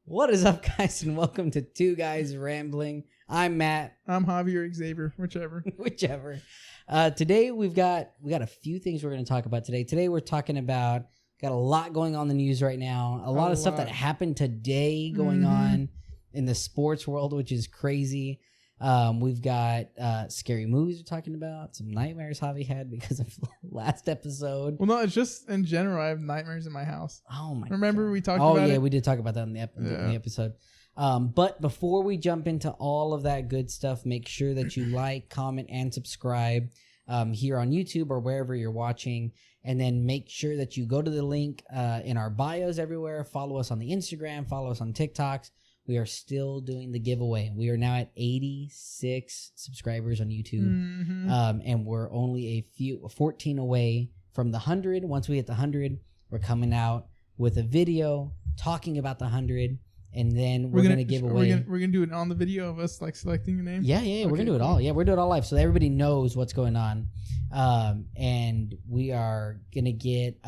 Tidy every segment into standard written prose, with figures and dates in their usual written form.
What is up, guys, and welcome to Two Guys Rambling. I'm Matt. I'm Javi or Xavier, whichever. Whichever. Today we got a few things we're going to talk about today. Today we're talking about got a lot going on in the news right now. A lot of stuff that happened today going on in the sports world, which is crazy. We've got scary movies we're talking about, some nightmares Javi had because of last episode. Well, no, it's just in general. I have nightmares in my house. Oh my! Remember we talked about it? Oh yeah, we did talk about that in the episode. But before we jump into all of that good stuff, make sure that you like, comment, and subscribe here on YouTube or wherever you're watching. And then make sure that you go to the link in our bios everywhere. Follow us on the Instagram. Follow us on TikToks. We are still doing the giveaway. We are now at 86 subscribers on YouTube. And we're only 14 away from the 100. Once we hit the 100, we're coming out with a video talking about the 100. And then we're going to give away. We're gonna do it on the video of us like selecting your name? Yeah. Okay, we're going to do it all. Yeah, we're doing it all live so that everybody knows what's going on. And we are going to get,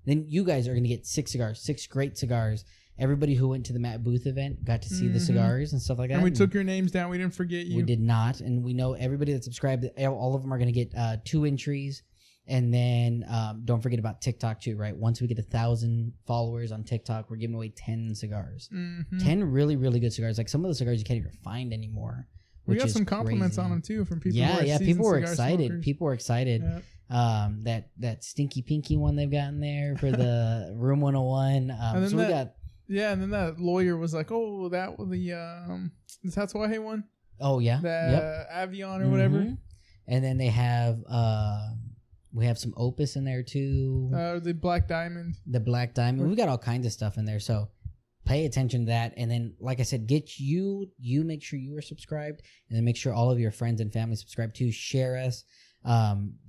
then you guys are going to get 6 cigars, 6 great cigars. Everybody who went to the Matt Booth event got to see the cigars and stuff like that. And we took your names down. We didn't forget you. We did not. And we know everybody that subscribed, all of them are going to get 2 entries. And then don't forget about TikTok too, right? Once we get 1,000 followers on TikTok, we're giving away 10 cigars. 10 really, really good cigars. Like some of the cigars you can't even find anymore. We got some compliments on them too from people. Yeah. People were excited. Smokers. People were excited. Yep. That Stinky Pinky one they've got in there for the Room 101. So we got. Yeah, and then that lawyer was like, "Oh, that was the Tatuaje one." Oh yeah, the Avion or whatever. And then they have we have some Opus in there too. The Black Diamond. The Black Diamond. We've got all kinds of stuff in there, so pay attention to that. And then, like I said, get you make sure you are subscribed, and then make sure all of your friends and family subscribe too. Share us.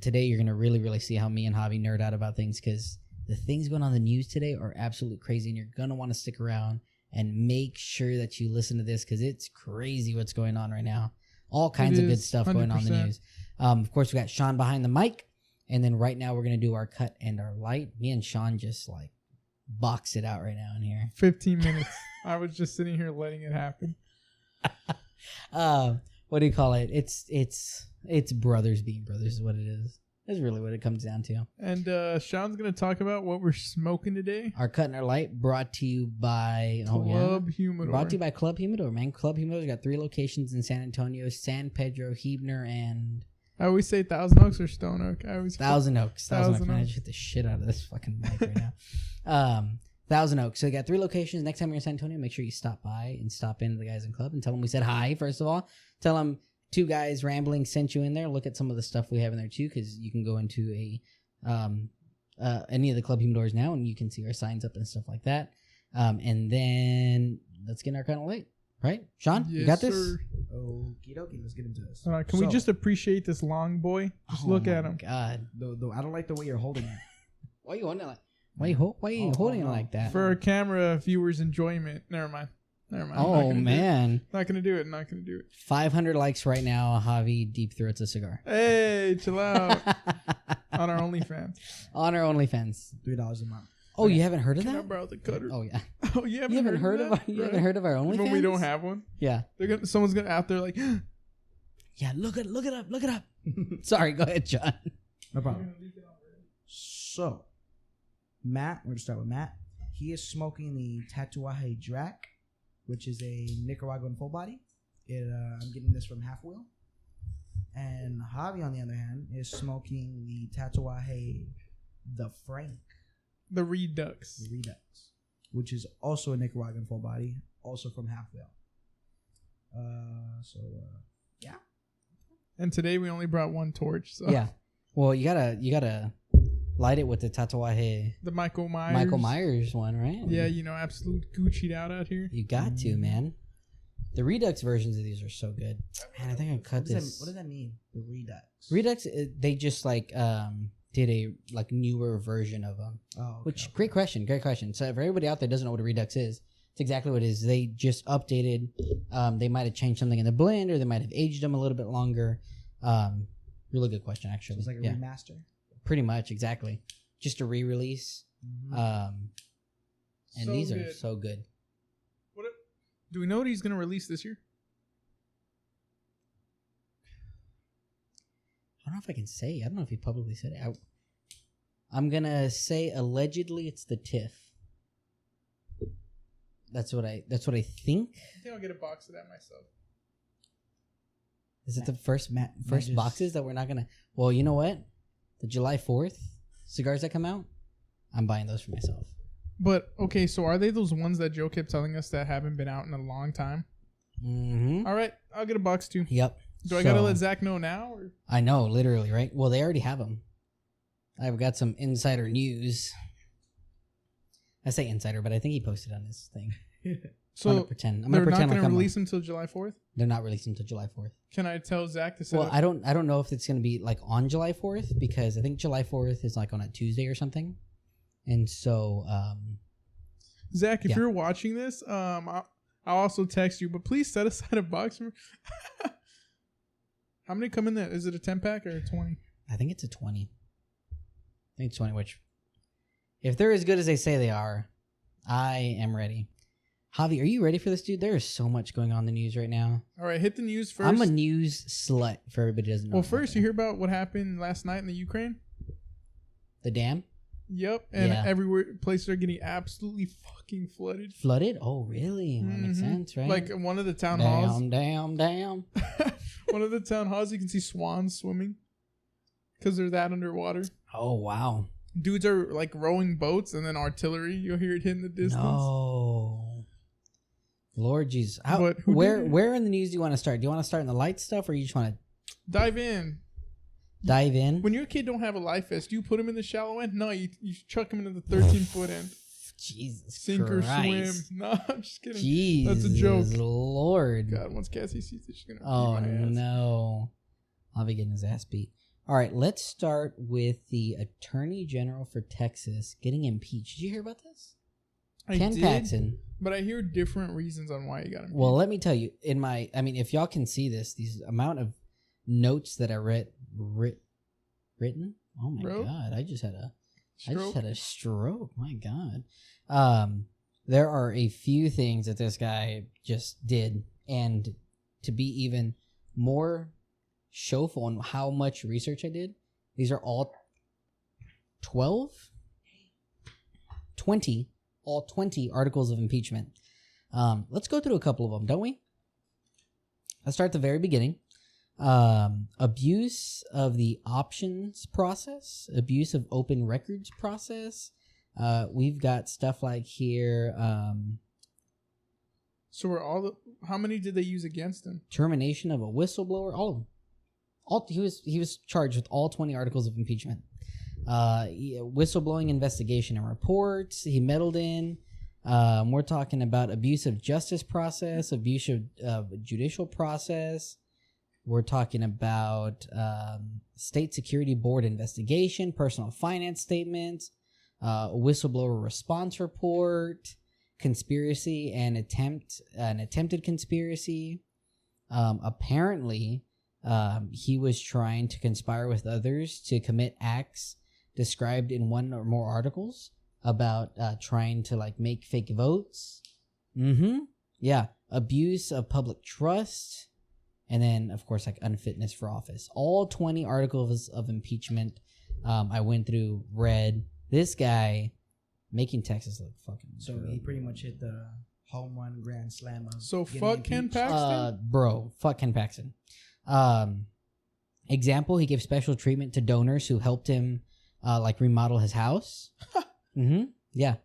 Today you're gonna really, really see how me and Javi nerd out about things because the things going on in the news today are absolutely crazy, and you're going to want to stick around and make sure that you listen to this because it's crazy what's going on right now. All kinds of good stuff 100%. Going on in the news. Of course, we got Sean behind the mic, and then right now we're going to do our cut and our light. Me and Sean just like box it out right now in here. 15 minutes. I was just sitting here letting it happen. What do you call it? It's brothers being brothers is what it is. That's really what it comes down to. And Sean's going to talk about what we're smoking today. Our cut and our light brought to you by Club Humidor. Brought to you by Club Humidor, man. Club Humidor's got 3 locations in San Antonio, San Pedro, Huebner, and... I always say Thousand Oaks or Stone Oak. Thousand Oaks. Thousand Oaks. Man, I just hit the shit out of this fucking mic right now. Thousand Oaks. So you got 3 locations. Next time you're in San Antonio, make sure you stop by and stop into the guys in Club and tell them we said hi, first of all. Tell them... 2 Guys Rambling sent you in there. Look at some of the stuff we have in there too, because you can go into any of the Club Humidors now, and you can see our signs up and stuff like that. And then let's get in our kind of light, right? Sean, you got this? Okie dokie, let's get into this. All right, can we just appreciate this long boy? Just look at him. God, I don't like the way you're holding it. Why are you holding it like? Why are you holding it like that? For our camera viewers' enjoyment. Never mind. Oh, man. Not going to do it. 500 likes right now. Javi deep throats a cigar. Hey, chill out. On our OnlyFans. On our OnlyFans. $3 a month. Oh, you haven't heard of that? Can I borrow the cutter? Oh, yeah. Oh, you haven't heard of you haven't heard of our OnlyFans? When we don't have one? Yeah. Someone's going to out there like... Yeah, look it up. Sorry, go ahead, John. No problem. So, Matt, we're going to start with Matt. He is smoking the Tatuaje Drac, which is a Nicaraguan full body. I'm getting this from Half Wheel. And Javi, on the other hand, is smoking the Tatuaje The Frank. The Redux. Which is also a Nicaraguan full body, also from Half Wheel. Yeah. And today we only brought 1 torch. So. Yeah. Well, you gotta light it with the Tatuaje. The Michael Myers one, right? Yeah, absolute Gucci'd out here. You got to, man. The Redux versions of these are so good. Man, I think I cut this. What does that mean? The Redux. Redux, they just like did a like newer version of them. Oh, okay, which great question. So for everybody out there that doesn't know what a Redux is, it's exactly what it is. They just updated. They might have changed something in the blend, or they might have aged them a little bit longer. Really good question, actually. So it's like a remaster. Pretty much, exactly. Just a re-release. And these are so good. Do we know what he's going to release this year? I don't know if I can say. I don't know if he publicly said it. I'm going to say allegedly it's the TIFF. That's what I think. I think I'll get a box of that myself. Is it the first boxes that we're not going to... Well, you know what? The July 4th cigars that come out, I'm buying those for myself. But, okay, so are they those ones that Joe kept telling us that haven't been out in a long time? Mm-hmm. All right, I'll get a box too. Yep. Do I got to let Zach know now? Or? I know, literally, right? Well, they already have them. I've got some insider news. I say insider, but I think he posted on his thing. So I'm gonna pretend. They're not going to release them until July 4th? They're not releasing until July 4th. Can I tell Zach to set Well, I don't know if it's going to be like on July 4th because I think July 4th is like on a Tuesday or something. And so... Zach, if you're watching this, I'll also text you, but please set aside a box for... How many come in there? Is it a 10-pack or a 20? I think it's a 20. I think it's 20, which... If they're as good as they say they are, I am ready. Javi, are you ready for this, dude? There is so much going on in the news right now. All right, hit the news first. I'm a news slut, for everybody who doesn't know. Well, first, you hear about what happened last night in the Ukraine? The dam? Yep, and everywhere, places are getting absolutely fucking flooded. Flooded? Oh, really? Well, that makes sense, right? Like one of the town halls. Damn. One of the town halls, you can see swans swimming because they're that underwater. Oh, wow. Dudes are like rowing boats, and then artillery. You'll hear it hit in the distance. No. Lord Jesus. Where in the news do you want to start? Do you want to start in the light stuff, or you just want to dive in? Dive in? When your kid don't have a life vest, do you put him in the shallow end? No, you chuck him into the 13-foot end. Jesus Sink Christ. or swim. No, I'm just kidding. Jesus That's a joke. Lord. God, once Cassie sees it, she's going to Oh, beat my ass. no. I'll be getting his ass beat. All right, let's start with the Attorney General for Texas getting impeached. Did you hear about this? Ken Paxton. But I hear different reasons on why he got impeached. Well, let me tell you, if y'all can see this, these amount of notes that I written. Oh my God, I just had a stroke. My God. There are a few things that this guy just did, and to be even more showful on how much research I did, these are all 20 articles of impeachment. Let's go through a couple of them, don't we? Let's start at the very beginning. Abuse of the options process, abuse of open records process. We've got stuff like here. So how many did they use against him? Termination of a whistleblower. All of them. He was charged with all 20 articles of impeachment. Whistleblowing investigation and reports he meddled in. We're talking about abuse of justice process, abuse of judicial process. We're talking about state security board investigation, personal finance statements, whistleblower response report, conspiracy and attempted conspiracy. Apparently, he was trying to conspire with others to commit acts described in one or more articles about trying to like make fake votes. Yeah, abuse of public trust. And then, of course, like unfitness for office. All 20 articles of impeachment I went through, read. This guy making Texas look fucking So he pretty much hit the home run grand slam. So fuck Ken Paxton? Bro, fuck Ken Paxton. Example, he gave special treatment to donors who helped him like remodel his house. Yeah.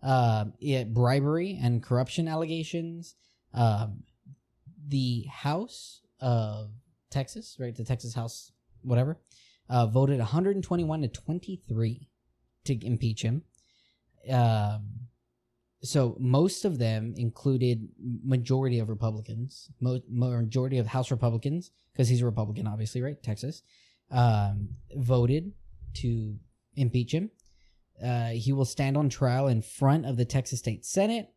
Bribery and corruption allegations. The House of Texas, right? The Texas House, whatever, voted 121 to 23 to impeach him. So most of them included majority of Republicans, majority of House Republicans, because he's a Republican, obviously, right? Texas, voted to impeach him. He will stand on trial in front of the Texas State Senate.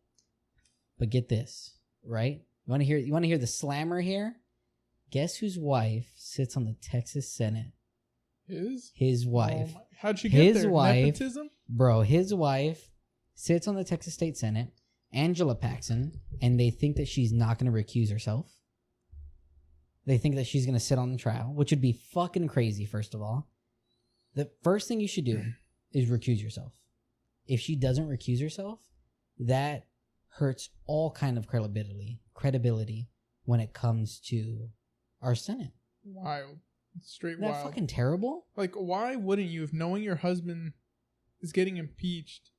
But get this, right? You want to hear the slammer here? Guess whose wife sits on the Texas Senate? His wife. Oh, how'd she get there? Wife, nepotism? Bro, his wife sits on the Texas State Senate, Angela Paxson, and they think that she's not going to recuse herself. They think that she's going to sit on the trial, which would be fucking crazy, first of all. The first thing you should do is recuse yourself. If she doesn't recuse herself, that hurts all kind of credibility when it comes to our Senate. Wild. Straight Isn't that wild. fucking terrible? Like, why wouldn't you, if knowing your husband is getting impeached,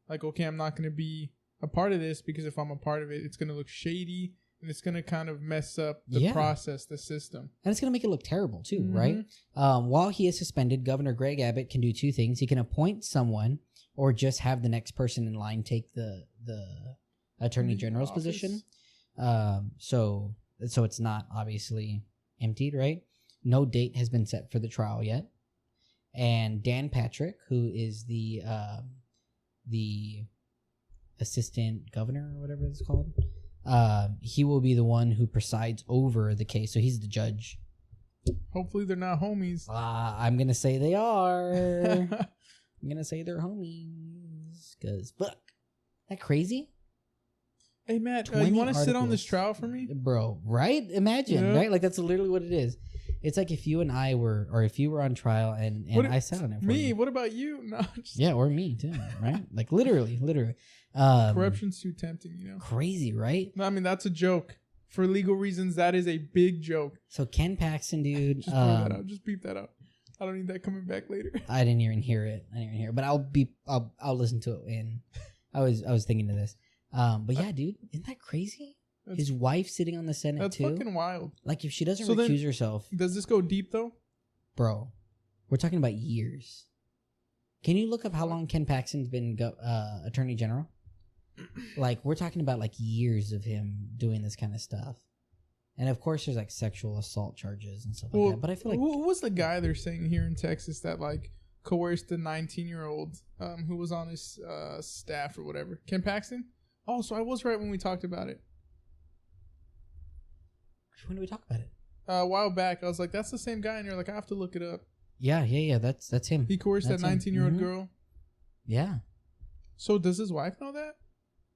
like, okay, I'm not going to be a part of this because if I'm a part of it, it's going to look shady and it's going to kind of mess up the process, the system. And it's going to make it look terrible too, right? While he is suspended, Governor Greg Abbott can do two things. He can appoint someone or just have the next person in line take the Attorney General's position. So it's not obviously emptied, right? No date has been set for the trial yet. And Dan Patrick, who is the assistant governor or whatever it's called, he will be the one who presides over the case. So he's the judge. Hopefully they're not homies. I'm going to say they are. I'm going to say they're homies. Because, fuck. Isn't that crazy? Hey, Matt, you want to sit on this trial for me? Bro, right? Imagine, right? Like, that's literally what it is. It's like if you and I were, or if you were on trial and I sat on it for me. you. What about you? No, yeah, or me too, right? Like, literally. Corruption's too tempting, you know? Crazy, right? No, I mean, that's a joke. For legal reasons, that is a big joke. So Ken Paxton, dude. Just point that out. Just beep that out. I don't need that coming back later. I didn't even hear it. But I'll listen to it. And I was thinking of this. But yeah, dude, isn't that crazy? His wife sitting on the Senate too. That's fucking wild. Like, if she doesn't recuse herself. Does this go deep though? Bro, we're talking about years. Can you look up how long Ken Paxton's been Attorney General? Like, we're talking about like years of him doing this kind of stuff. And of course there's like sexual assault charges and stuff like that. But I feel like, who was the guy they're saying here in Texas that like coerced the 19-year-old who was on his staff or whatever? Ken Paxton? Oh, so I was right when we talked about it. When did we talk about it? A while back. I was like, that's the same guy. And you're like, I have to look it up. Yeah. That's him. He coerced that 19-year-old girl. Yeah. So does his wife know that?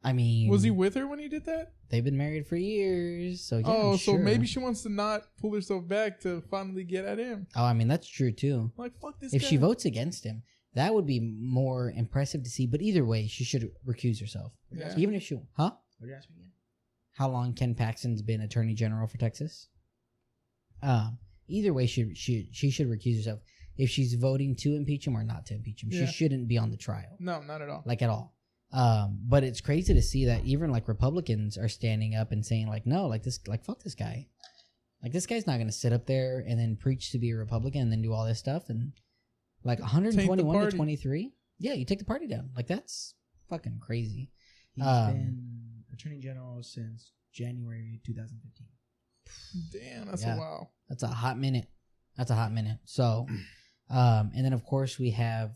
I mean, was he with her when he did that? They've been married for years. So yeah. Oh, so maybe she wants to not pull herself back to finally get at him. Oh, I mean, that's true too. Like, fuck this If guy. she votes against him, that would be more impressive to see. But either way, she should recuse herself. Yeah. Even if she, What did you ask me again? How long Ken Paxton's been Attorney General for Texas? Either way, she should recuse herself. If she's voting to impeach him or not to impeach him, she shouldn't be on the trial. No, not at all. Like, at all. But it's crazy to see that even like Republicans are standing up and saying like, no, like this, like, fuck this guy. Like, this guy's not going to sit up there and then preach to be a Republican and then do all this stuff. And like 121 to 23. Yeah, you take the party down. Like, that's fucking crazy. He's been Attorney General since January 2015. Damn, that's a while. That's a hot minute. So, and then of course we have,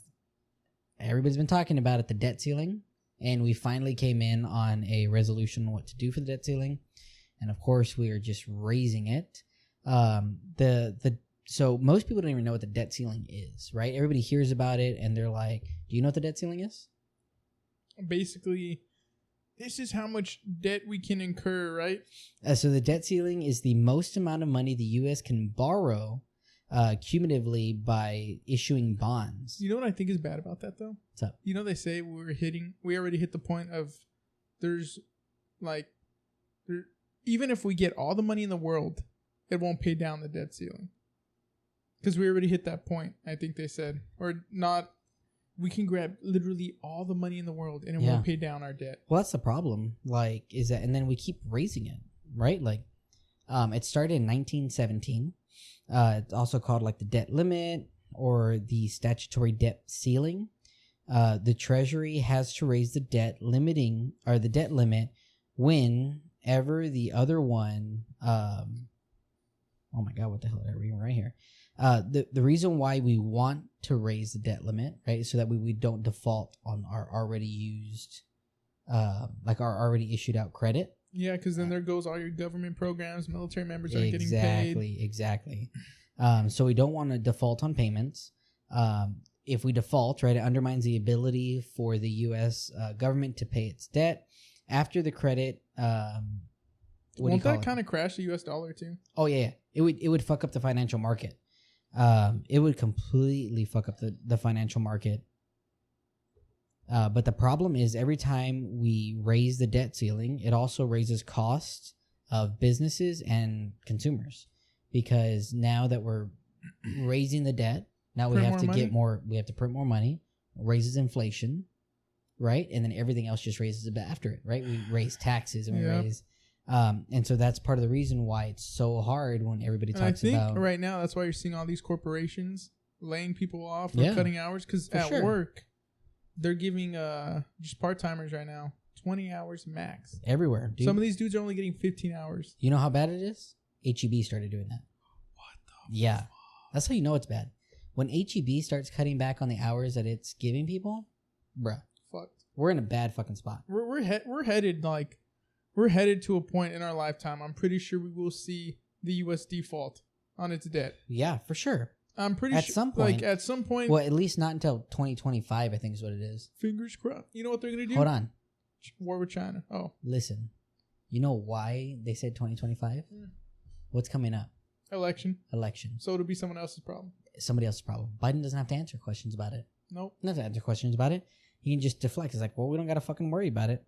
everybody's been talking about it, the debt ceiling. And we finally came in on a resolution on what to do for the debt ceiling. And of course we are just raising it. So most people don't even know what the debt ceiling is, right? Everybody hears about it and they're like, do you know what the debt ceiling is? Basically, this is how much debt we can incur, right? So the debt ceiling is the most amount of money the U.S. can borrow cumulatively by issuing bonds. You know what I think is bad about that, though? What's up? You know, they say we already hit the point of even if we get all the money in the world, it won't pay down the debt ceiling. Because we already hit that point, I think they said. Or not, we can grab literally all the money in the world and it won't pay down our debt. Well, that's the problem. Like, is that, and then we keep raising it, right? Like, it started in 1917. It's also called like the debt limit or the statutory debt ceiling. The Treasury has to raise the debt limit whenever the other one. Oh my God, what the hell did I read right here? The reason why we want to raise the debt limit, right, so that we don't default on our already used, like our already issued out credit. Yeah, because then there goes all your government programs, military members aren't getting paid. Exactly. So we don't want to default on payments. If we default, right, it undermines the ability for the U.S. Government to pay its debt. after the credit, won't that kind of crash the U.S. dollar too? Oh yeah. It would fuck up the financial market. It would completely fuck up the financial market. But the problem is every time we raise the debt ceiling, it also raises costs of businesses and consumers, because now that we're raising the debt, now we have to get more. We have to print more money, raises inflation, right? And then everything else just raises it after it, right? We raise taxes and we raise, and so that's part of the reason why it's so hard when everybody talks about. I think right now that's why you're seeing all these corporations laying people off or cutting hours, because at work they're giving just part-timers right now 20 hours max everywhere, dude. Some of these dudes are only getting 15 hours. You know how bad it is? HEB started doing that. What the fuck? That's how you know it's bad. When HEB starts cutting back on the hours that it's giving people, bruh, fucked. We're in a bad fucking spot. We're headed to a point in our lifetime. I'm pretty sure we will see the U.S. default on its debt. Yeah, for sure. I'm pretty sure. At some point. Well, at least not until 2025, I think is what it is. Fingers crossed. You know what they're going to do? Hold on. War with China. Oh. Listen. You know why they said 2025? What's coming up? Election. So it'll be someone else's problem. Somebody else's problem. Biden doesn't have to answer questions about it. Nope. He doesn't have to answer questions about it. He can just deflect. It's like, well, we don't got to fucking worry about it.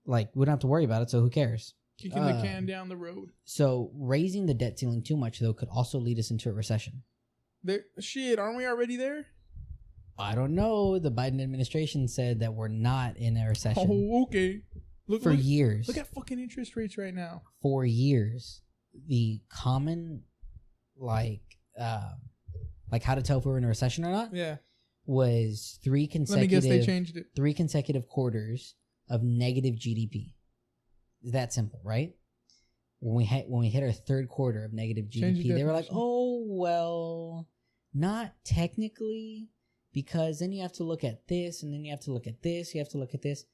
Like, we don't have to worry about it, so who cares? Kicking the can down the road. So raising the debt ceiling too much, though, could also lead us into a recession. Shit, aren't we already there? I don't know. The Biden administration said that we're not in a recession. Oh, okay. Look, years. Look at fucking interest rates right now. For years. The common, like how to tell if we're in a recession or not? Yeah. Was 3 consecutive... Let me guess they changed it. 3 consecutive quarters of negative GDP. It's that simple, right? When we hit our third quarter of negative GDP, they were like, oh, well, not technically, because then you have to look at this, and then you have to look at this, you have to look at this.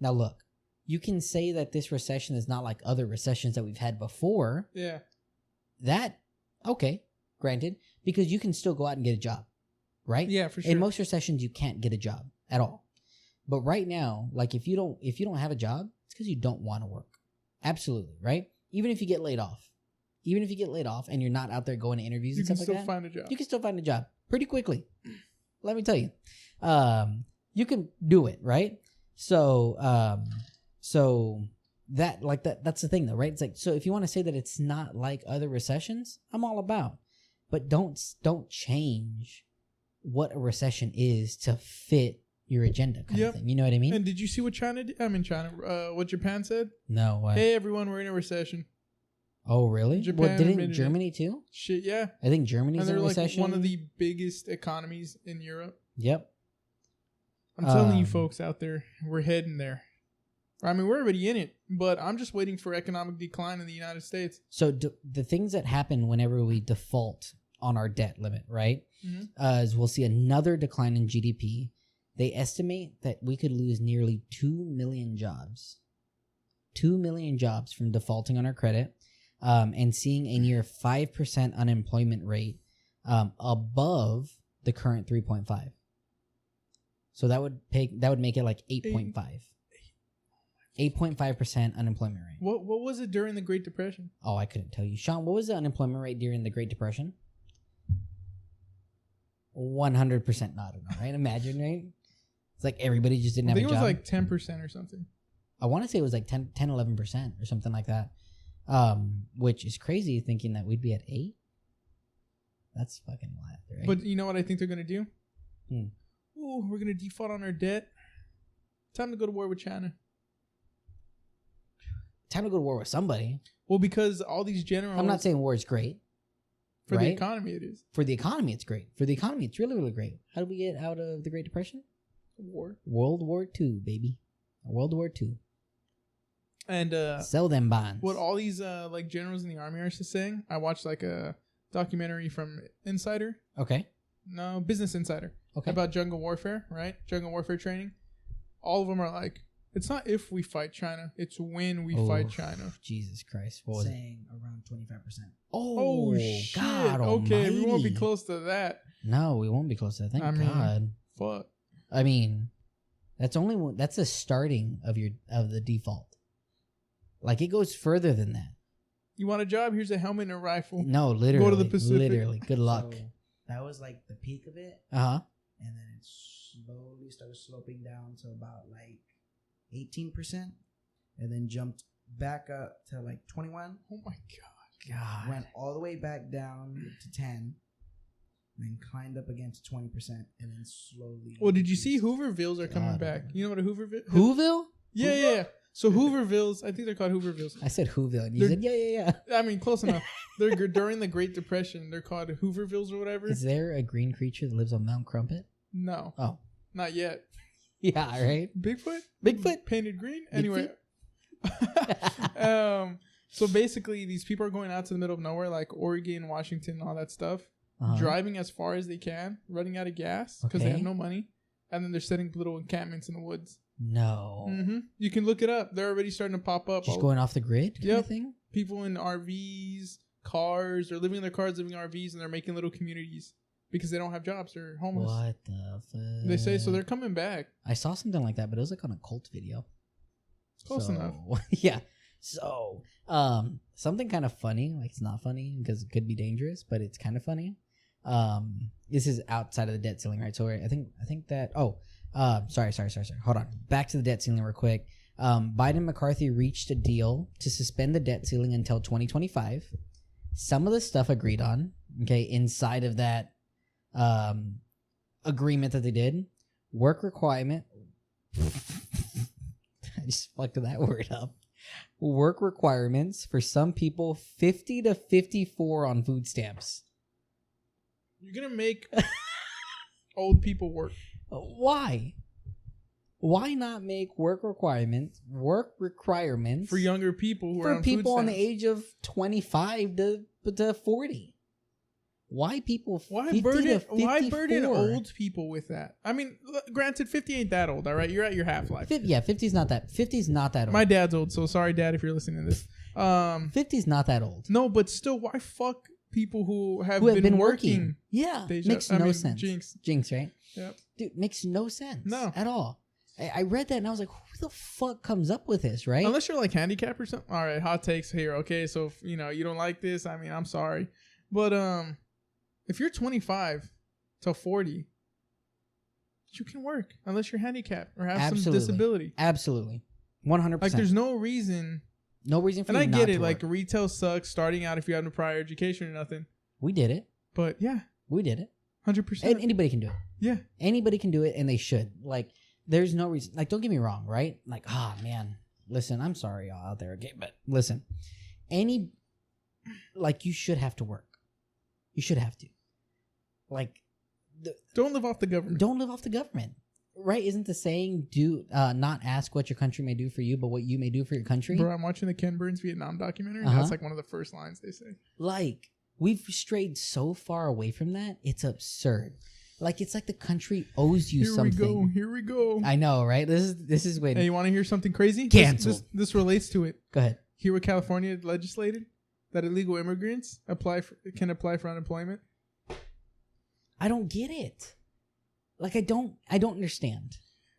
Now, look, you can say that this recession is not like other recessions that we've had before. Yeah. That, okay, granted, because you can still go out and get a job, right? Yeah, for sure. In most recessions, you can't get a job at all. But right now, like if you don't have a job, it's because you don't want to work. Absolutely, right? Even if you get laid off. And you're not out there going to interviews and stuff like that. You can still find a job pretty quickly. Let me tell you. You can do it, right? So that's the thing though, right? It's like, so if you want to say that it's not like other recessions, I'm all about. But don't change what a recession is to fit your agenda kind of thing. You know what I mean? And did you see what what Japan said? No. What? Hey, everyone, we're in a recession. Oh, really? Japan didn't Germany too? Shit, yeah. I think Germany's in a recession. And they're like one of the biggest economies in Europe. Yep. I'm telling you folks out there, we're heading there. I mean, we're already in it, but I'm just waiting for economic decline in the United States. So the things that happen whenever we default on our debt limit, right, is we'll see another decline in GDP. They estimate that we could lose nearly 2 million jobs. 2 million jobs from defaulting on our credit, and seeing a near 5% unemployment rate above the current 3.5. So that would make it like 8.5. 8.5% unemployment rate. What was it during the Great Depression? Oh, I couldn't tell you. Sean, what was the unemployment rate during the Great Depression? 100% not, right? Imagine, right? It's like everybody just didn't have a job. I think it was like 10% or something. I want to say it was like 10, 11% or something like that. Which is crazy thinking that we'd be at 8. That's fucking wild, right? But you know what I think they're going to do? Ooh, we're going to default on our debt. Time to go to war with China. Time to go to war with somebody. Well, because all these generals... I'm not saying war is great. For the economy, it is. For the economy, it's great. For the economy, it's really, really great. How did we get out of the Great Depression? War. World War II, baby. World War II. And sell them bonds. What all these like generals in the army are saying, I watched like a documentary from Insider. Okay. No, Business Insider. Okay. About jungle warfare, right? Jungle warfare training. All of them are like, it's not if we fight China, it's when we fight China. Jesus Christ. What was saying it? Around 25%. Oh shit. God okay, almighty. We won't be close to that. No, we won't be close to that. Thank God. Fuck. I mean, That's the starting of the default. Like, it goes further than that. You want a job? Here's a helmet and a rifle. No, literally. Go to the Pacific. Literally. Good luck. So that was like the peak of it. Uh-huh. And then it slowly started sloping down to about like 18%. And then jumped back up to like 21. Oh my God. Went all the way back down to 10. And then climbed up again to 20%. And then slowly. Well, did you see Hoovervilles are coming back? You know what a Hooverville? Whoville? Yeah. So Hoovervilles, I think they're called Hoovervilles. I said Whoville, and you said yeah. I mean, close enough. They're during the Great Depression. They're called Hoovervilles or whatever. Is there a green creature that lives on Mount Crumpet? No. Oh. Not yet. Yeah, right? Bigfoot? Painted green? Anyway. So basically, these people are going out to the middle of nowhere, like Oregon, Washington, all that stuff. Driving as far as they can, running out of gas because they have no money. And then they're setting little encampments in the woods. No. Mm-hmm. You can look it up. They're already starting to pop up. Just going off the grid kind of thing? People in RVs, cars. They're living in their cars, living in RVs, and they're making little communities because they don't have jobs. They're homeless. What the fuck? They say so. They're coming back. I saw something like that, but it was like on a cult video. Close enough. Yeah. So, something kind of funny. Like, it's not funny because it could be dangerous, but it's kind of funny. This is outside of the debt ceiling, right? So I think that. Sorry. Hold on. Back to the debt ceiling real quick. Biden and McCarthy reached a deal to suspend the debt ceiling until 2025. Some of the stuff agreed on, okay, inside of that agreement that they did. Work requirement. I just fucked that word up. Work requirements for some people 50 to 54 on food stamps. You're going to make old people work. Why? Why not make work requirements for younger people who are on people food on the stamps? age of 25 to 40? Why people? Why burden old people with that? I mean, granted, 50 ain't that old, all right? You're at your half-life. 50's not that old. My dad's old, so sorry, Dad, if you're listening to this. 50's not that old. No, but still, why fuck people who have been working? Yeah, makes no sense. Jinx, right? Yep. Dude, makes no sense. No. At all. I read that and I was like, who the fuck comes up with this, right? Unless you're like handicapped or something. All right, hot takes here. Okay, so if, you don't like this, I mean, I'm sorry. But if you're 25 to 40, you can work unless you're handicapped or have some disability. Absolutely. 100%. Like, there's no reason. No reason for you not to work. And I get it. Like, work. Retail sucks starting out if you have no prior education or nothing. We did it. But, yeah. We did it. 100%. And anybody can do it. Yeah. Anybody can do it, and they should. Like, there's no reason. Like, don't get me wrong, right? Like, man. Listen, I'm sorry y'all out there, okay? But listen. You should have to work. You should have to. Like, don't live off the government. Don't live off the government. Right? Isn't the saying, not ask what your country may do for you, but what you may do for your country? Bro, I'm watching the Ken Burns Vietnam documentary, and that's like one of the first lines they say. Like, we've strayed so far away from that, it's absurd. Like, it's like the country owes you something. Here we go. I know, right? This is when... Hey, you want to hear something crazy? Canceled. This relates to it. Go ahead. Hear what California legislated? That illegal immigrants can apply for unemployment? I don't get it. Like, I don't understand.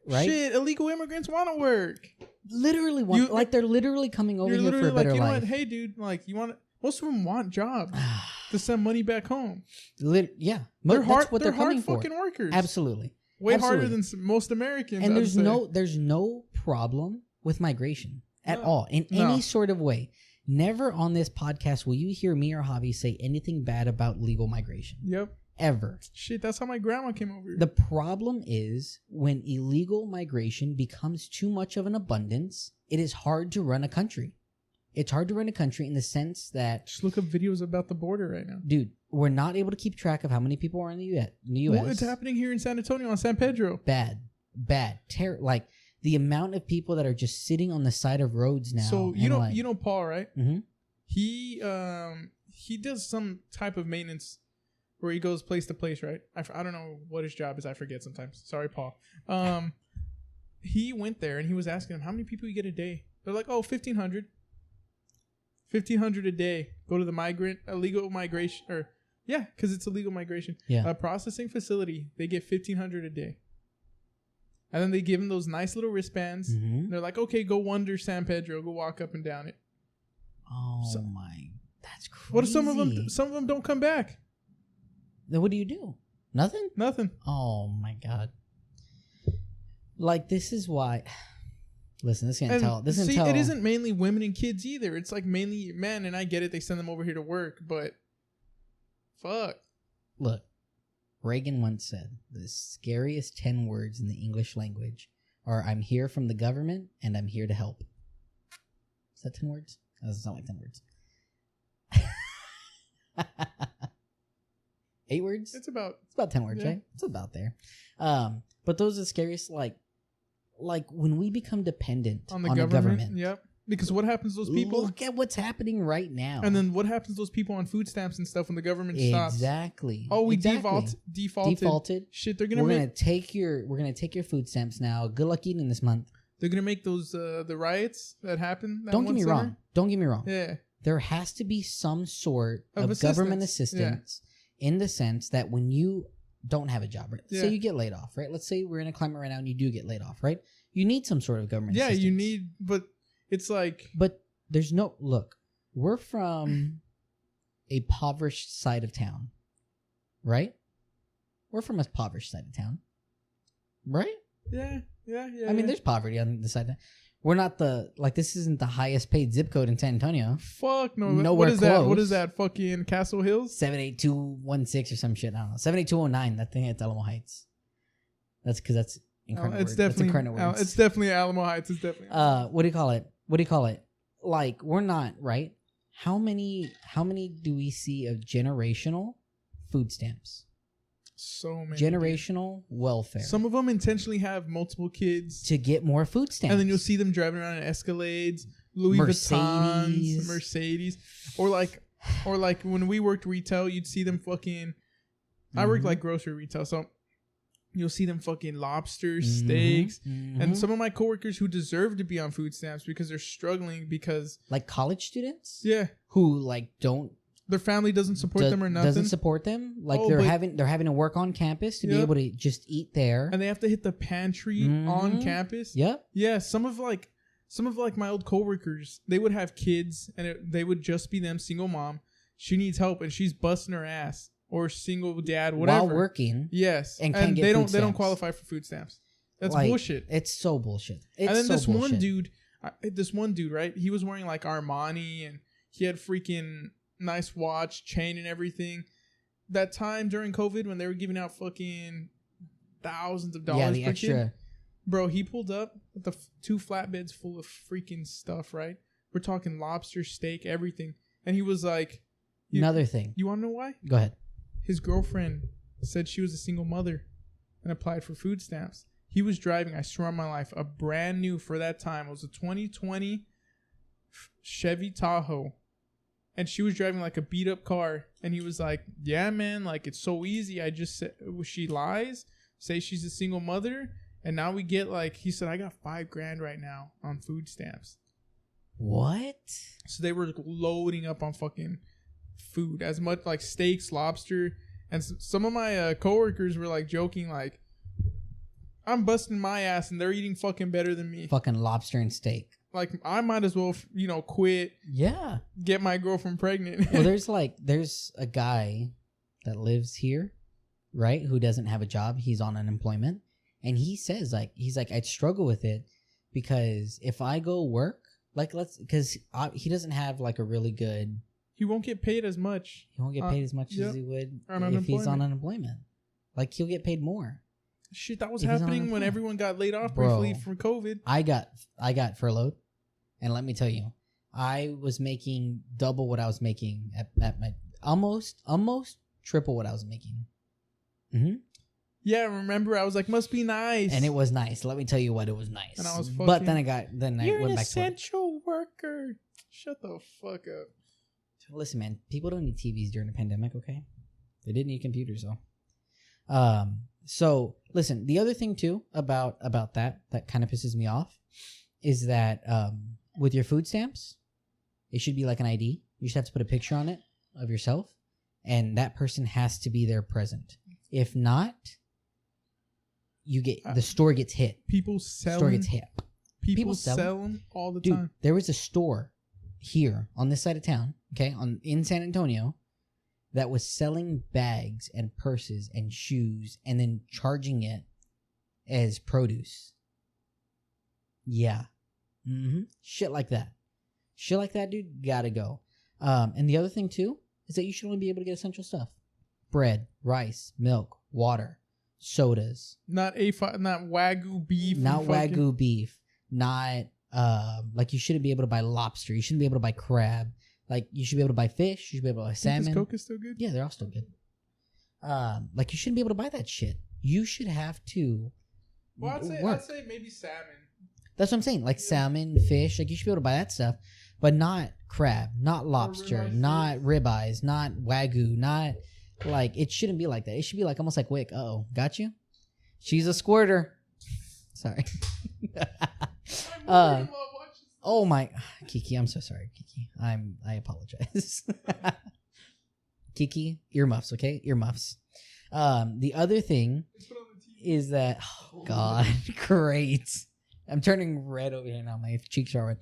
Right? Shit, illegal immigrants want to work. Literally want... Like, they're literally coming over here for a better life. You know what? Hey, dude, like, you want... Most of them want jobs to send money back home. Yeah. They're they're hard fucking workers. Absolutely. Way harder than most Americans. And there's no problem with migration at all in any sort of way. Never on this podcast will you hear me or Javi say anything bad about legal migration. Yep. Ever. Shit, that's how my grandma came over here. The problem is when illegal migration becomes too much of an abundance, it is hard to run a country. It's hard to run a country in the sense that... Just look up videos about the border right now. Dude, we're not able to keep track of how many people are in the U.S. Well, it's happening here in San Antonio on San Pedro. Bad. Like, the amount of people that are just sitting on the side of roads now. So, you know Paul, right? Mm-hmm. He does some type of maintenance where he goes place to place, right? I don't know what his job is. I forget sometimes. Sorry, Paul. He went there and he was asking him, how many people you get a day? They're like, 1,500. 1,500 a day. Go to the illegal migration, because it's illegal migration. Yeah. Processing facility. They get 1,500 a day. And then they give them those nice little wristbands. Mm-hmm. They're like, okay, go wander San Pedro. Go walk up and down it. Oh, that's crazy. What if some of them don't come back? Then what do you do? Nothing? Nothing. Oh, my God. Like, this is why... Listen, this can tell. This can tell. It isn't mainly women and kids either. It's like mainly men, and I get it. They send them over here to work, but fuck. Look, Reagan once said, the scariest 10 words in the English language are, I'm here from the government, and I'm here to help. Is that 10 words? That doesn't sound like 10 words. 8 words? It's about 10 words, right? It's about there. But those are the scariest, like when we become dependent on the government. Yep. Because what happens to those people? Look at what's happening right now. And then what happens to those people on food stamps and stuff when the government stops? Exactly. Oh, we exactly. defaulted. Shit, we're gonna take your food stamps now. Good luck eating this month. They're gonna make those the riots that happened. Don't get me wrong. Yeah. There has to be some sort of government assistance in the sense that when you don't have a job, right? Say you get laid off, right? Let's say we're in a climate right now and you do get laid off, right? You need some sort of government assistance. You need, but it's like... But there's no... Look, we're from a impoverished side of town, right? We're from a impoverished side of town, right? Yeah. I mean, there's poverty on the side of town. We're not this isn't the highest paid zip code in San Antonio. Fuck no. Nowhere close. That? What is that? Fucking Castle Hills? 78216 or some shit. I don't know. 78209. That thing at Alamo Heights. That's because that's incarnate it's definitely Alamo Heights. It's definitely. What do you call it? Like, we're not, right? How many do we see of generational food stamps? So many. Generational welfare. Some of them intentionally have multiple kids to get more food stamps. And then you'll see them driving around in Escalades, Louis Vuittons, Mercedes. Or like when we worked retail, you'd see them fucking... I worked like grocery retail, so you'll see them fucking lobsters, steaks. And some of my coworkers who deserve to be on food stamps because they're struggling because... Like college students? Yeah. Who like don't... Their family doesn't support them or nothing. Doesn't support them. Like they're having to work on campus to be able to just eat there. And they have to hit the pantry on campus. Yep. Yeah. Some of my old coworkers, they would have kids and they would just be them, single mom. She needs help and she's busting her ass, or single dad, whatever. While working. Yes. And they don't qualify for food stamps. That's bullshit. It's so bullshit. And then this one dude, right? He was wearing like Armani and he had freaking nice watch, chain, and everything. That time during COVID when they were giving out fucking thousands of dollars the per extra kid, bro, he pulled up with the 2 flatbeds full of freaking stuff, right? We're talking lobster, steak, everything. And he was like... Another thing. You want to know why? Go ahead. His girlfriend said she was a single mother and applied for food stamps. He was driving, I swear on my life, a brand new, for that time, it was a 2020 Chevy Tahoe. And she was driving like a beat up car. And he was like, yeah, man, like it's so easy. I just said, she lies, say she's a single mother. And now we get like, he said, I got $5,000 right now on food stamps. What? So they were loading up on fucking food, as much like steaks, lobster. And some of my coworkers were like joking, like, I'm busting my ass and they're eating fucking better than me. Fucking lobster and steak. Like, I might as well, quit. Yeah. Get my girlfriend pregnant. Well, there's a guy that lives here, right? Who doesn't have a job. He's on unemployment. And he says, he's like, I'd struggle with it because if I go work, because he doesn't have like a really good... He won't get paid as much. He won't get paid as much as he would if he's on unemployment. Like, he'll get paid more. Shit, that was happening when everyone got laid off briefly from COVID. I got furloughed, and let me tell you, I was making double what I was making at my almost triple what I was making. Mm-hmm. Yeah, remember I was like, must be nice, and it was nice. Let me tell you what, it was nice. And I was fucking, but then I you're went an back essential worker. Shut the fuck up. Listen, man, people don't need TVs during the pandemic. Okay, they did need computers though. So listen, the other thing too about that kind of pisses me off is that with your food stamps, it should be like an ID. You should have to put a picture on it of yourself, and that person has to be there present. If not, you get the store gets hit. People sell Store gets hit. People sell them all the Dude, time. there was a store here on this side of town, okay, in San Antonio, that was selling bags and purses and shoes and then charging it as produce. Yeah. Shit like that. Shit like that, dude, gotta go. And the other thing, too, is that you should only be able to get essential stuff. Bread, rice, milk, water, sodas. Not Wagyu beef. Not Wagyu beef. Not, like, you shouldn't be able to buy lobster. You shouldn't be able to buy crab. Like, you should be able to buy fish. You should be able to buy salmon. Is Coke is still good? Yeah, they're all still good. Like, you shouldn't be able to buy that shit. You should have to Well, I'd say maybe salmon. That's what I'm saying. Like salmon, fish. Like, you should be able to buy that stuff. But not crab, not lobster, not ribeyes, not Wagyu, not... Like, it shouldn't be like that. It should be like almost like Wick. Uh-oh. Got you? She's a squirter. Sorry. Oh my... Kiki, I'm so sorry, Kiki. I apologize. Kiki, earmuffs, okay? Earmuffs. The other thing is that... Oh, God. Great. I'm turning red over here now. My cheeks are red.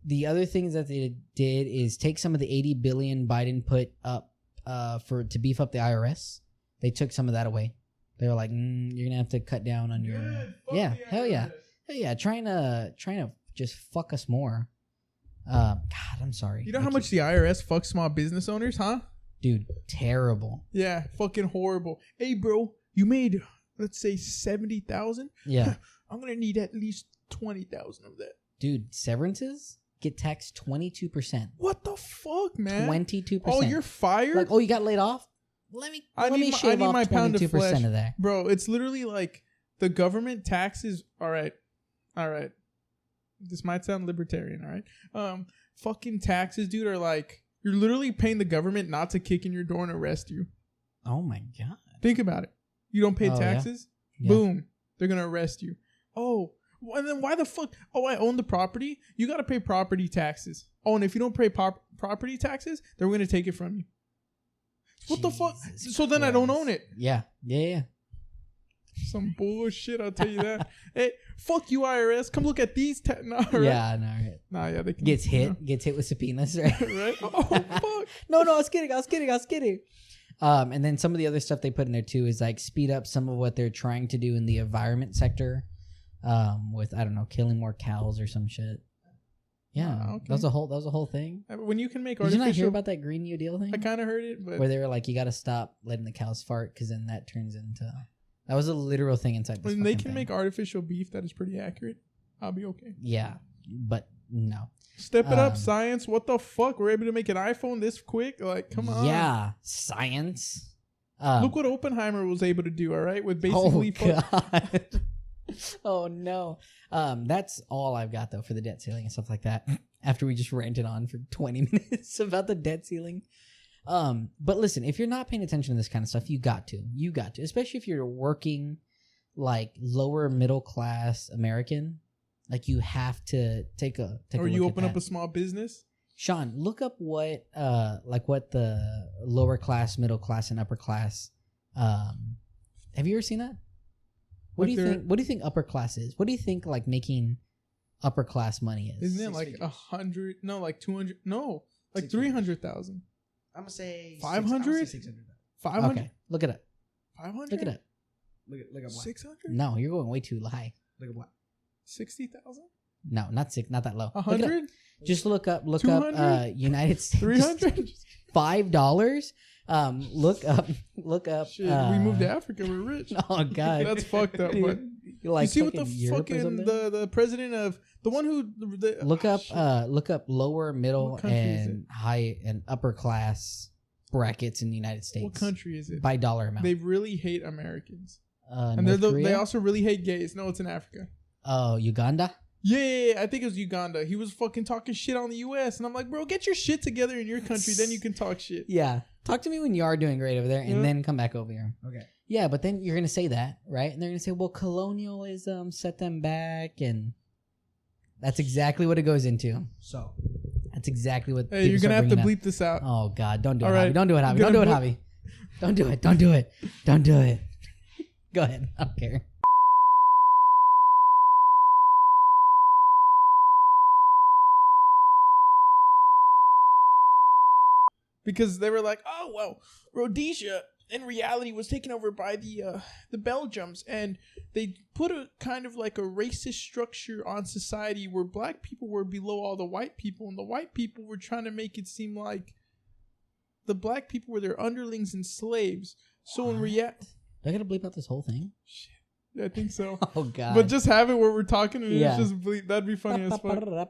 The other things that they did is take some of the $80 billion Biden put up to beef up the IRS. They took some of that away. They were like, you're gonna have to cut down on your... Yeah, hell yeah. Hell yeah, trying to just fuck us more. God, I'm sorry. You know how much the IRS fucks small business owners, huh? Dude, terrible. Yeah, fucking horrible. Hey, bro, you made, let's say, 70,000. Yeah. I'm gonna need at least 20,000 of that. Dude, severances get taxed 22%. What the fuck, man? 22%. Oh, you're fired? Like, oh, you got laid off? Let me shave off 22% of that. Bro, it's literally like the government taxes. All right. This might sound libertarian, all right? Fucking taxes, dude, are like, you're literally paying the government not to kick in your door and arrest you. Oh my God. Think about it. You don't pay taxes? Yeah. Boom. They're going to arrest you. Oh, and then why the fuck? Oh, I own the property? You got to pay property taxes. Oh, and if you don't pay property taxes, they're going to take it from you. What the fuck? So then I don't own it. Yeah. Some bullshit, I'll tell you that. Hey, fuck you, IRS. Come look at these. Right? Yeah, no. Right. Nah, yeah, they can, gets hit with subpoenas, right? Right? Oh, fuck. No, I was kidding. And then some of the other stuff they put in there too is like speed up some of what they're trying to do in the environment sector, with I don't know, killing more cows or some shit. Yeah, okay. that was a whole thing. When you can make Did you not hear about that Green New Deal thing? I kind of heard it, but where they were like, you got to stop letting the cows fart because then that turns into... That was a literal thing inside this when they can thing. make artificial beef that is pretty accurate, I'll be okay. Yeah, but no. Step it up, science. What the fuck? We're able to make an iPhone this quick? Like, come on. Yeah, science. Look what Oppenheimer was able to do, all right? With basically... Oh, God. Oh, no. That's all I've got, though, for the debt ceiling and stuff like that. After we just ranted on for 20 minutes about the debt ceiling. But listen, if you're not paying attention to this kind of stuff, you got to, especially if you're working like lower middle class American, like you have to take a or look you at open that. up a small business. Sean, look up what the lower class, middle class, and upper class. Have you ever seen that? What do you think? What do you think upper class is? What do you think like making upper class money is? Isn't it like 100? No, like 200? No, like 300,000. I'm gonna say 500. 500. Okay, look it up. 500. Look it up. Look at what? 600. No, you're going way too high. Look at what? 60,000. No, not that low. 100. Just look up 200? United States. 300. $5. Look up. Shit, we moved to Africa. We're rich. Oh God, that's fucked up. But like you see what the Europe fucking the president of the one who look up lower, middle, and high and upper class brackets in the United States. What country is it? By dollar amount. They really hate Americans, and they also really hate gays. No, it's in Africa. Oh, Uganda. Yeah, I think it was Uganda. He was fucking talking shit on the U.S. And I'm like, bro, get your shit together in your country. Then you can talk shit. Yeah. Talk to me when you are doing great over there and then come back over here. Okay. Yeah, but then you're going to say that, right? And they're going to say, well, colonialism set them back. And that's exactly what it goes into. So. That's exactly what... Hey, you're going to have to bleep this out. Oh, God. Don't do it, All right. Javi. Don't do it, Javi. Don't do it, Javi. Don't do it. Don't do it. Don't do it. Go ahead. I don't care. Because they were like, oh, well, Rhodesia in reality was taken over by the Belgians, and they put a kind of like a racist structure on society where black people were below all the white people, and the white people were trying to make it seem like the black people were their underlings and slaves. So in reality... Do I gotta bleep out this whole thing? Shit. Yeah, I think so. Oh, God. But just have it where we're talking and it's just bleep. That'd be funny as fuck. Go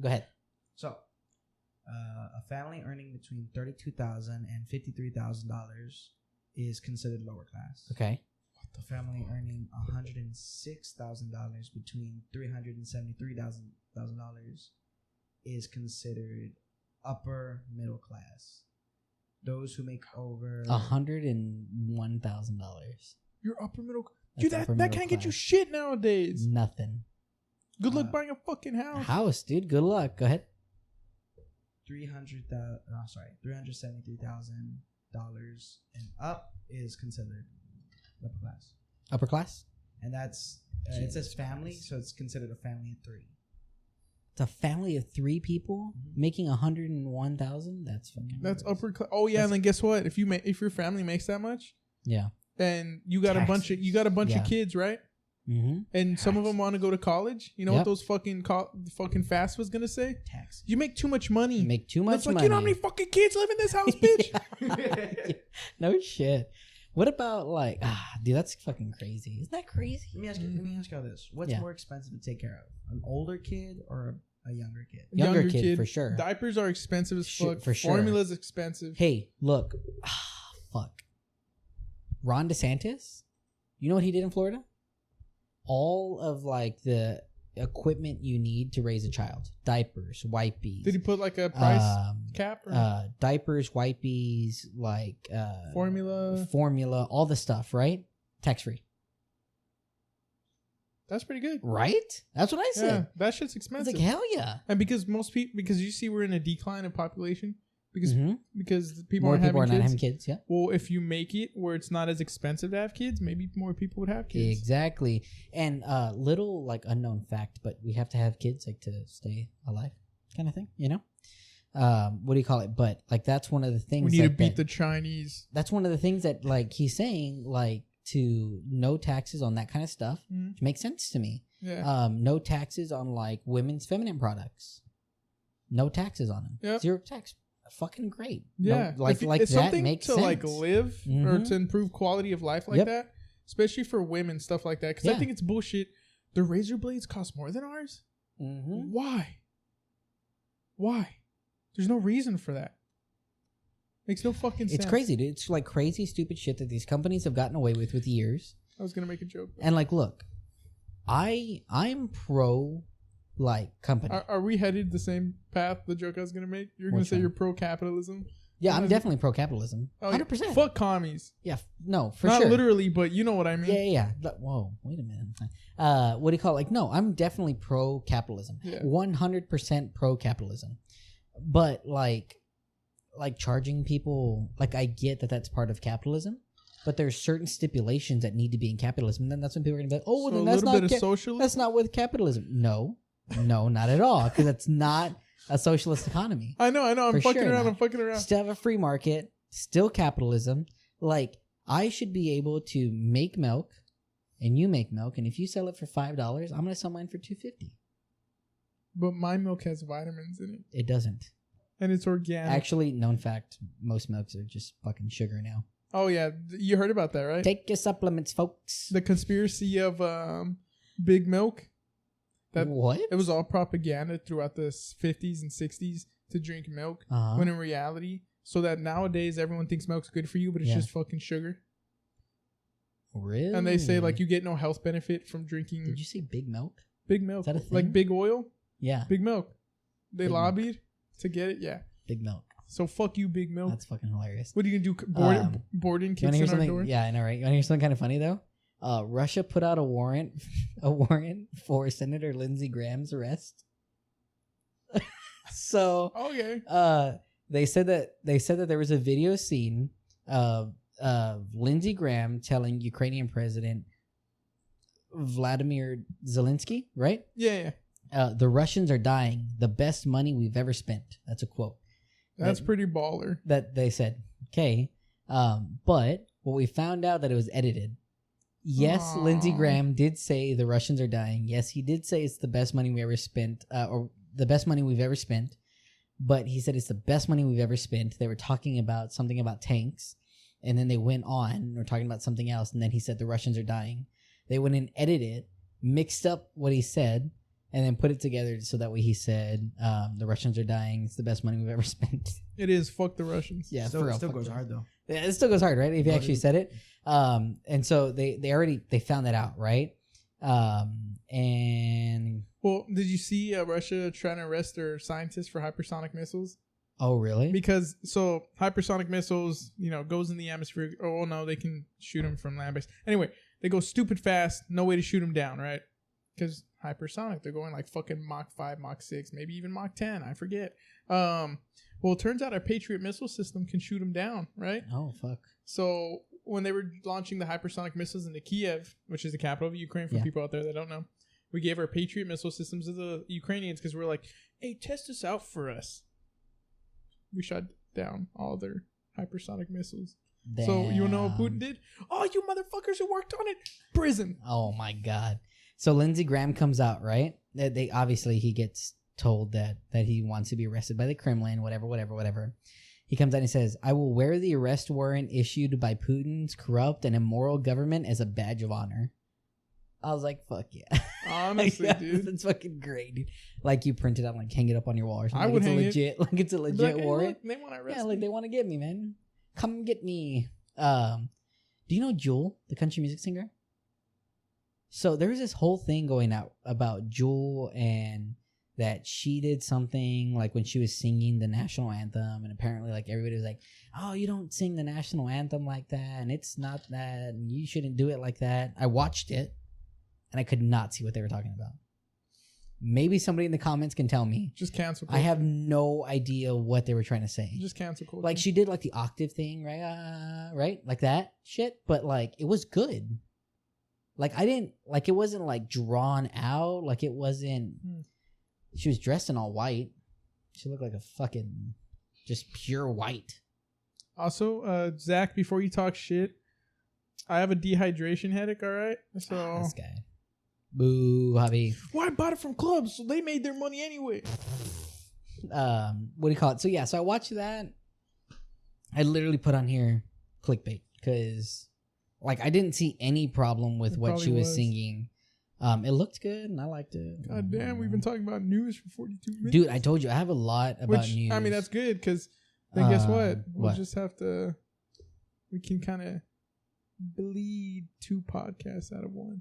ahead. So, a family earning between $32,000 and $53,000 is considered lower class. Okay. A family earning $106,000 between $373,000 is considered upper middle class. Those who make over $101,000. You're upper middle. Dude, that can't get you shit nowadays. Nothing. Good luck buying a fucking house. House, dude. Good luck. Go ahead. $373,000 and up is considered upper class. Upper class? And that's it says family, so it's considered a family of three. It's a family of 3 people making $101,000. That's fucking. That's upper class. Oh yeah, and then guess what? If your family makes that much, yeah, and you got Taxes. a bunch of kids, right? Mm-hmm. And some of them want to go to college. You know what those fucking fast was gonna say? Taxes. You make too much money. You make too much money. money. You know how many fucking kids live in this house, bitch? No shit. What about like, dude, that's fucking crazy. Isn't that crazy? Let me ask you this: what's more expensive to take care of, an older kid or a younger kid? Younger kid for sure. Diapers are expensive as fuck. For sure. Formula's expensive. Hey, look, fuck. Ron DeSantis, you know what he did in Florida? All of like the equipment you need to raise a child, diapers, wipies. Did he put like a price cap? Or? Diapers, wipies, like formula, all the stuff, right? Tax free. That's pretty good, right? That's what I said. Yeah, that shit's expensive. It's like hell yeah. And because because you see we're in a decline of population because people more aren't people are having not kids. having kids. Yeah. Well, if you make it where it's not as expensive to have kids, maybe more people would have kids. Exactly. And little like unknown fact, but we have to have kids like to stay alive, kind of thing. You know. What do you call it? But like that's one of the things we need to beat the Chinese. That's one of the things that like he's saying like to no taxes on that kind of stuff, which makes sense to me. Yeah. No taxes on like women's feminine products. No taxes on them. Yep. 0 tax. Fucking great. Yeah. No, like it's that something makes to sense. like live or to improve quality of life like that, especially for women, stuff like that. Because I think it's bullshit. The razor blades cost more than ours. Why? There's no reason for that. Makes no fucking sense. It's crazy, dude. It's like crazy, stupid shit that these companies have gotten away with years. I was gonna make a joke. And like, look, I'm pro like company. Are we headed the same path? The joke I was gonna make. You're gonna say you're pro capitalism. Yeah, I'm definitely pro capitalism. 100%. Yeah. Fuck commies. Yeah, no, for Not sure. Not literally, but you know what I mean. Yeah. Whoa, wait a minute. What do you call it? Like, no, I'm definitely pro capitalism. 100% pro capitalism. But like charging people, like I get that that's part of capitalism, but there's certain stipulations that need to be in capitalism. And then that's when people are gonna be like, oh, well, then that's not socialism. That's not with capitalism. No, not at all, because that's not a socialist economy. I know. I'm fucking around. Still have a free market, still capitalism. Like I should be able to make milk, and you make milk, and if you sell it for $5, I'm gonna sell mine for $2.50. But my milk has vitamins in it. It doesn't. And it's organic. Actually, known fact, most milks are just fucking sugar now. Oh, yeah. You heard about that, right? Take your supplements, folks. The conspiracy of Big Milk. What? It was all propaganda throughout the 50s and 60s to drink milk. When in reality, so that nowadays everyone thinks milk's good for you, but it's just fucking sugar. Really? And they say, like, you get no health benefit from drinking. Did you say Big Milk? Big Milk. Is that a thing? Like Big Oil? Yeah. Big Milk. They Big lobbied milk. To get it? Yeah. Big Milk. So fuck you, Big Milk. That's fucking hilarious. What are you going to do? Boarding kicks in our door? Yeah, I know, right? You want to hear something kind of funny, though? Russia put out a warrant for Senator Lindsey Graham's arrest. So okay. They said that there was a video seen of Lindsey Graham telling Ukrainian President Vladimir Zelensky, right? Yeah. The Russians are dying. The best money we've ever spent. That's a quote. That's pretty baller. That they said. Okay. But what we found out that it was edited. Yes, Aww. Lindsey Graham did say the Russians are dying. Yes, he did say it's the best money we ever spent, or the best money we've ever spent. But he said it's the best money we've ever spent. They were talking about something about tanks, and then they went on and were talking about something else, and then he said the Russians are dying. They went and edited it, mixed up what he said, and then put it together so that way he said the Russians are dying. It's the best money we've ever spent. It is. Fuck the Russians. Yeah, Still, for real, still fuck goes them. hard though. Yeah, it still goes hard, right? If you actually said it. And so they found that out, right? And well, did you see Russia trying to arrest their scientists for hypersonic missiles? oh, really? Because so hypersonic missiles, goes in the atmosphere. Oh no, they can shoot them from land base. Anyway, they go stupid fast. No way to shoot them down, right? Because hypersonic, they're going like fucking Mach 5, Mach 6, maybe even Mach 10. I forget. Well, it turns out our Patriot missile system can shoot them down, right? Oh, fuck. So when they were launching the hypersonic missiles into Kiev, which is the capital of Ukraine for people out there that don't know, we gave our Patriot missile systems to the Ukrainians because we're like, hey, test this out for us. We shot down all their hypersonic missiles. Damn. So you know what Putin did? Oh, you motherfuckers who worked on it, prison. Oh my God. So Lindsey Graham comes out, right? They obviously he gets told that he wants to be arrested by the Kremlin, whatever. He comes out and says, "I will wear the arrest warrant issued by Putin's corrupt and immoral government as a badge of honor." I was like, "Fuck yeah!" Honestly, dude, that's fucking great. Dude. Like you print it out, like hang it up on your wall or something. I like would it's hang legit, it. like it's a legit like, warrant. Hey, look, they want to arrest Yeah, me. like they want to get me, man. Come get me. Do you know Jewel, the country music singer? So there was this whole thing going out about Jewel and that she did something like when she was singing the national anthem, and apparently like everybody was like, "Oh, you don't sing the national anthem like that, and it's not that, and you shouldn't do it like that." I watched it, and I could not see what they were talking about. Maybe somebody in the comments can tell me. Just cancel culture. I have no idea what they were trying to say. Just cancel culture. Like she did like the octave thing, right? Right? Like that shit. But like it was good. Like I didn't like it wasn't like drawn out. Like it wasn't she was dressed in all white. She looked like a fucking just pure white. Also, Zach, before you talk shit, I have a dehydration headache, all right? So This guy. Boo, Javi. Well, I bought it from clubs, so they made their money anyway. What do you call it? So yeah, so I watched that. I literally put on here clickbait because like I didn't see any problem with what she was singing. It looked good and I liked it. God damn, we've been talking about news for 42 minutes. Dude, I told you I have a lot about news. I mean, that's good because then guess what? We'll what? just have to. We can kind of bleed 2 podcasts out of 1.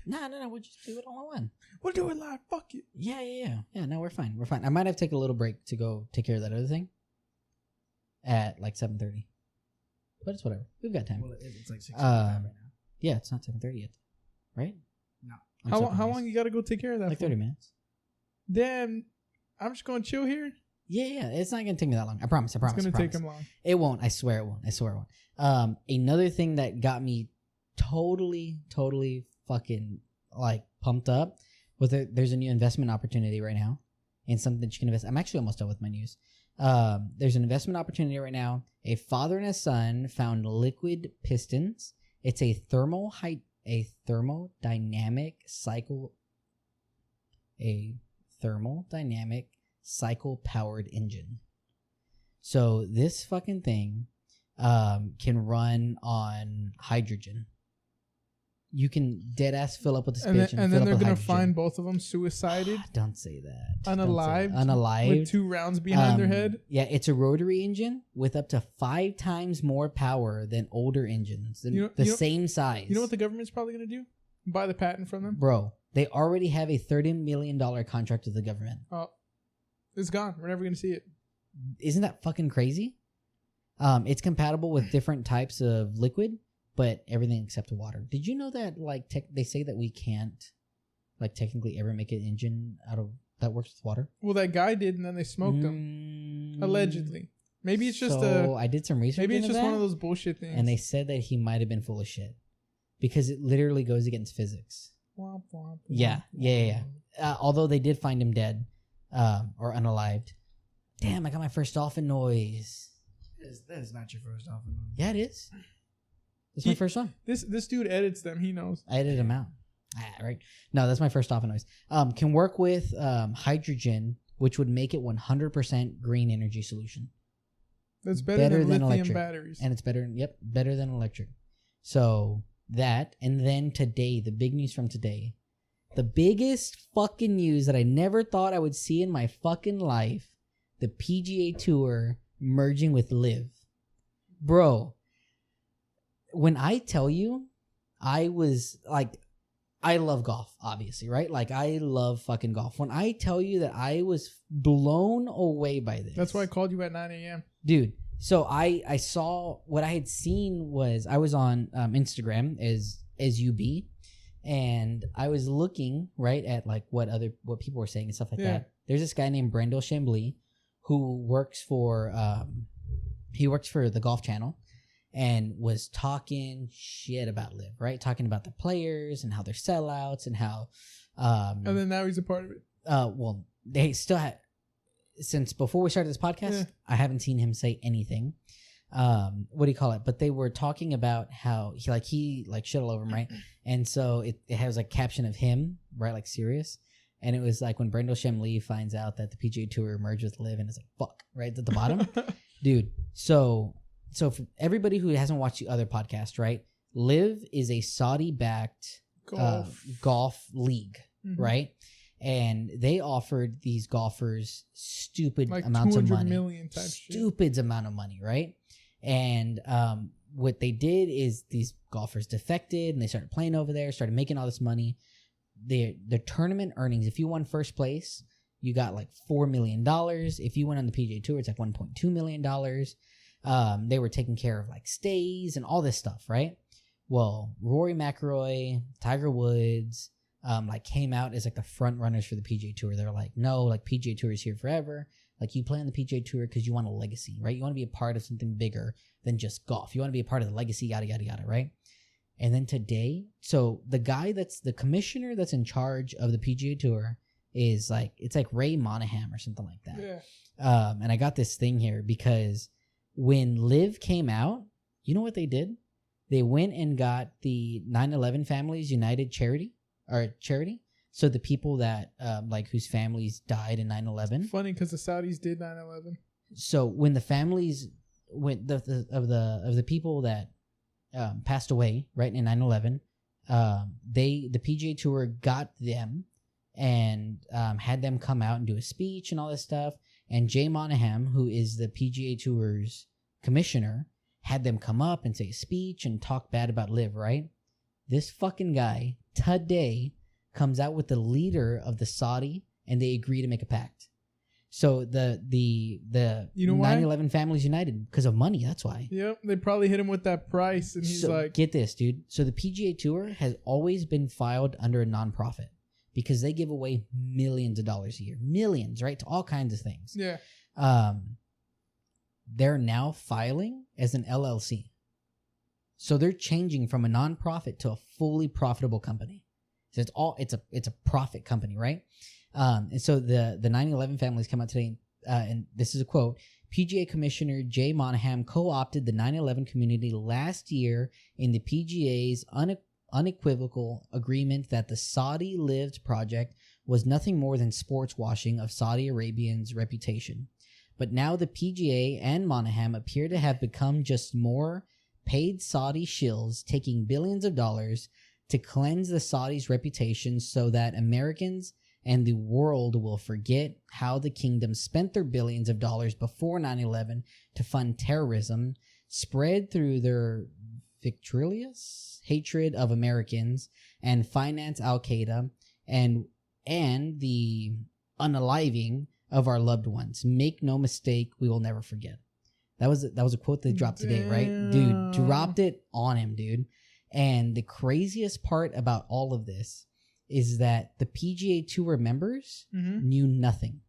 No, we'll just do it all in one. We'll do it live. Fuck it. Yeah. No, we're fine. I might have to take a little break to go take care of that other thing at like 7:30. But it's whatever. We've got time. Well, it's like 6:45 right now. Yeah, it's not 7:30 yet. Right? No. How long you got to go take care of that Like for? 30 minutes. Damn, I'm just going to chill here. Yeah. It's not going to take me that long. I promise. It's going to take him long. It won't. I swear it won't. Another thing that got me totally fucking like pumped up was there's a new investment opportunity right now and something that you can invest. I'm actually almost done with my news. There's an investment opportunity right now. A father and a son found liquid pistons. It's a thermodynamic cycle powered engine. So this fucking thing can run on hydrogen. You can dead ass fill up with this bitch and then they're gonna find both of them suicided, Don't say that. unalived, with 2 rounds behind their head. Yeah, it's a rotary engine with up to 5 times more power than older engines, same size. You know what the government's probably going to do? Buy the patent from them, bro? They already have a $30 million contract with the government. Oh, it's gone. We're never going to see it. Isn't that fucking crazy? It's compatible with different types of liquid, but everything except water. Did you know that like they say that we can't like technically ever make an engine out of that works with water? Well, that guy did, and then they smoked him. Allegedly. Maybe it's just I did some research. Maybe it's into just that, one of those bullshit things. and they said that he might have been full of shit because it literally goes against physics. Womp, womp, Yeah. Although they did find him dead, or unalived. Damn, I got my first dolphin noise. That is not your first dolphin noise. Yeah, it is. It's my first one. This dude edits them. He knows. I edited them out. Right. No, that's my first dolphin noise. Can work with hydrogen, which would make it 100% green energy solution. That's better than lithium electric batteries. And it's better. Yep, better than electric. So that, and then today, the big news from today, the biggest fucking news that I never thought I would see in my fucking life, the PGA Tour merging with LIV. Bro, when I tell you, I was like, I love golf, obviously, right? Like, I love fucking golf. When I tell you that I was blown away by this. That's why I called you at 9 a.m. Dude, so I saw, what I had seen was, I was on Instagram as UB, and I was looking, right, at like what people were saying and stuff like that. There's this guy named Brendel Chambly who works for the Golf Channel, and was talking shit about LIV, right? Talking about the players and how they're sellouts and how... and then now he's a part of it. Well, they still had... Since before we started this podcast, I haven't seen him say anything. What do you call it? But they were talking about how he shit all over him, right? And so it has a caption of him, right? Like serious. And it was like when Brendel Chambly finds out that the PGA Tour merged with LIV, and it's like, fuck, right? At the bottom. Dude, So for everybody who hasn't watched the other podcast, right? LIV is a Saudi-backed golf league, right? And they offered these golfers stupid like amounts of money. Stupid amount of money, right? And what they did is these golfers defected and they started playing over there, started making all this money. Their tournament earnings, if you won first place, you got like $4 million. If you went on the PGA Tour, it's like $1.2 million. They were taking care of like stays and all this stuff, right? Well, Rory McIlroy, Tiger Woods, came out as like the front runners for the PGA Tour. They're like, no, like PGA Tour is here forever. Like you play on the PGA Tour because you want a legacy, right? You want to be a part of something bigger than just golf. You want to be a part of the legacy, yada, yada, yada, right? And then today, so the guy that's the commissioner that's in charge of the PGA Tour is like, it's like Ray Monahan or something like that. Yeah. And I got this thing here because when LIV came out, you know what they did? They went and got the 9/11 Families United charity. So the people that whose families died in 9/11. Funny because the Saudis did 9/11. So when the families of the people that passed away right in 9/11, the PGA Tour got them and had them come out and do a speech and all this stuff. And Jay Monahan, who is the PGA Tour's commissioner, had them come up and say a speech and talk bad about LIV, right? This fucking guy today comes out with the leader of the Saudi, and they agree to make a pact. So the you know 9/11 Families United, because of money, that's why. Yep, they probably hit him with that price, and he's like, get this, dude. So the PGA Tour has always been filed under a nonprofit because they give away millions of dollars a year, millions, right, to all kinds of things. Yeah. They're now filing as an LLC. So they're changing from a nonprofit to a fully profitable company. So it's a profit company, right? And so the 9/11 families come out today, and this is a quote: PGA Commissioner Jay Monahan co-opted the 9/11 community last year in the PGA's unequivocal agreement that the Saudi LIV project was nothing more than sports washing of Saudi Arabians' reputation. But now the PGA and Monahan appear to have become just more paid Saudi shills taking billions of dollars to cleanse the Saudis' reputation so that Americans and the world will forget how the kingdom spent their billions of dollars before 9/11 to fund terrorism, spread through their victorious hatred of Americans, and finance Al-Qaeda and the unaliving of our loved ones. Make no mistake, we will never forget. That was a quote that dropped today, right? Dude, dropped it on him, dude. And the craziest part about all of this is that the PGA Tour members knew nothing.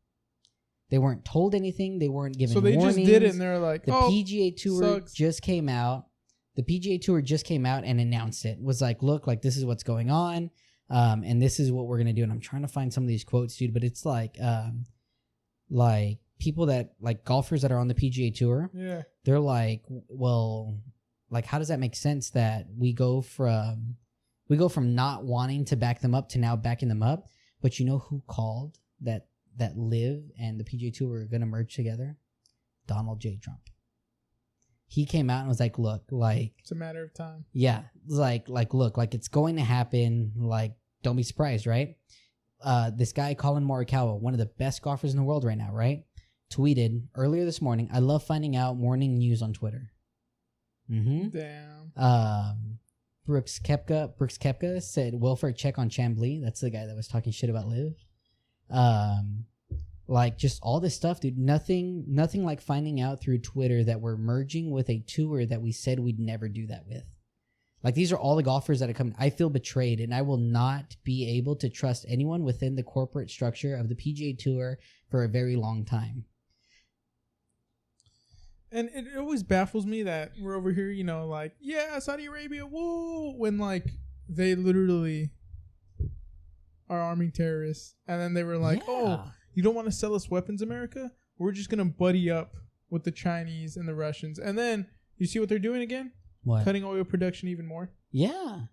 They weren't told anything. They weren't given So they warnings. just did it, and they're like, the PGA Tour sucks. just came out. The PGA Tour just came out and announced it. Was like, look, like this is what's going on, and this is what we're gonna do. And I'm trying to find some of these quotes, dude. But it's like people that like golfers that are on the PGA Tour. Yeah. They're like, well, like how does that make sense that we go from not wanting to back them up to now backing them up? But you know who called that Live and the PGA Tour were going to merge together? Donald J. Trump. He came out and was like, look, like... It's a matter of time. Yeah. Like, look, like it's going to happen. Like, don't be surprised, right? This guy, Colin Morikawa, one of the best golfers in the world right now, right? Tweeted earlier this morning, I love finding out morning news on Twitter. Mm-hmm. Damn. Brooks Koepka said welfare check on Chambly. That's the guy that was talking shit about Liv. Like just all this stuff, dude. Nothing like finding out through Twitter that we're merging with a tour that we said we'd never do that with. Like these are all the golfers that are coming. I feel betrayed, and I will not be able to trust anyone within the corporate structure of the PGA Tour for a very long time. And it always baffles me that we're over here, you know, like, yeah, Saudi Arabia, woo, when, like, they literally are arming terrorists. And then they were like, oh, you don't want to sell us weapons, America? We're just going to buddy up with the Chinese and the Russians. And then, you see what they're doing again? What? Cutting oil production even more. Yeah.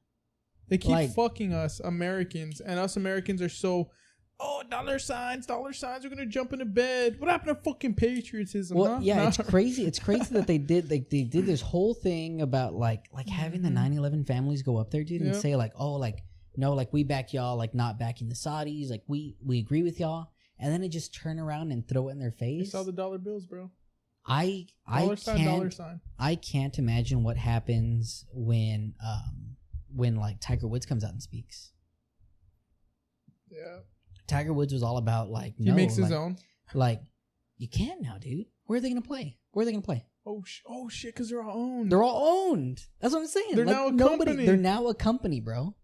They keep fucking us, Americans. And us Americans are so... Oh, dollar signs, we're going to jump into bed. What happened to fucking patriotism? Well, huh? yeah, No. it's crazy. It's crazy that they did this whole thing about like having the 9/11 families go up there, dude, and say like, oh, like, no, like we back y'all, like not backing the Saudis. Like we agree with y'all. And then it just turn around and throw it in their face. It's all the dollar bills, bro. I can't imagine what happens when like Tiger Woods comes out and speaks. Yeah. Tiger Woods was all about like he makes his own. Like you can now, dude. Where are they gonna play? Oh shit! Because they're all owned. They're all owned. That's what I'm saying. They're like, now a company. They're now a company, bro.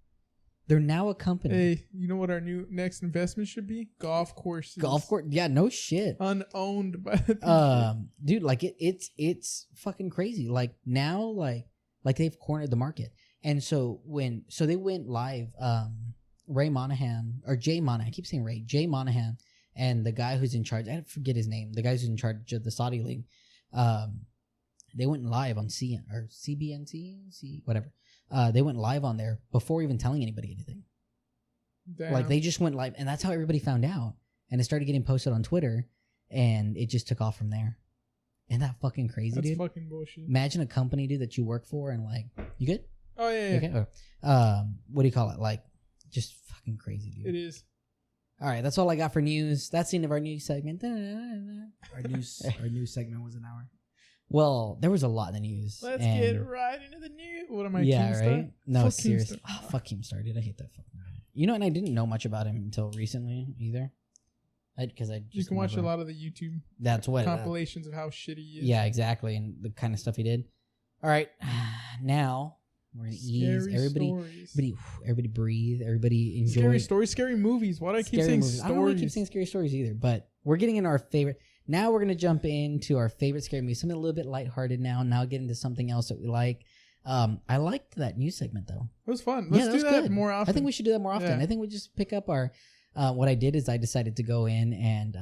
They're now a company. Hey, you know what our next investment should be? Golf courses. Golf course. Yeah, no shit. Unowned by the dude, like it's fucking crazy. Like now, like they've cornered the market. And so they went live. Jay Monahan. I keep saying Ray. Jay Monahan and the guy who's in charge. I forget his name. The guy who's in charge of the Saudi league. They went live on CBNC, whatever. They went live on there before even telling anybody anything. Damn. Like they just went live, and that's how everybody found out. And it started getting posted on Twitter, and it just took off from there. Isn't that fucking crazy, That's dude? fucking bullshit. Imagine a company, dude, that you work for, and like, you good? Oh yeah. Okay. Or, what do you call it? Like, just fucking crazy, dude. It is. All right, that's all I got for news. That's the end of our news segment. Our news segment was an hour. Well, there was a lot in the news. Let's get right into the news. What am I? Yeah, Keemstar? right. No, Fuck seriously. Keemstar. Oh, fuck Keemstar, dude. I hate that fucking guy. You know, and I didn't know much about him until recently either. You can watch a lot of the YouTube. That's what compilations of how shitty he is. Yeah, exactly, and the kind of stuff he did. All right, now we're gonna ease everybody breathe. Everybody enjoy. Scary stories, scary movies. Why do I keep saying stories? I don't want to keep saying scary stories either, but we're getting into our favorite. Now we're gonna jump into our favorite scary movie. Something a little bit lighthearted now. Now get into something else that we like. I liked that news segment though. It was fun. Let's do that good. more often. I think we should do that more often. Yeah. I think we just pick up our. What I did is I decided to go in and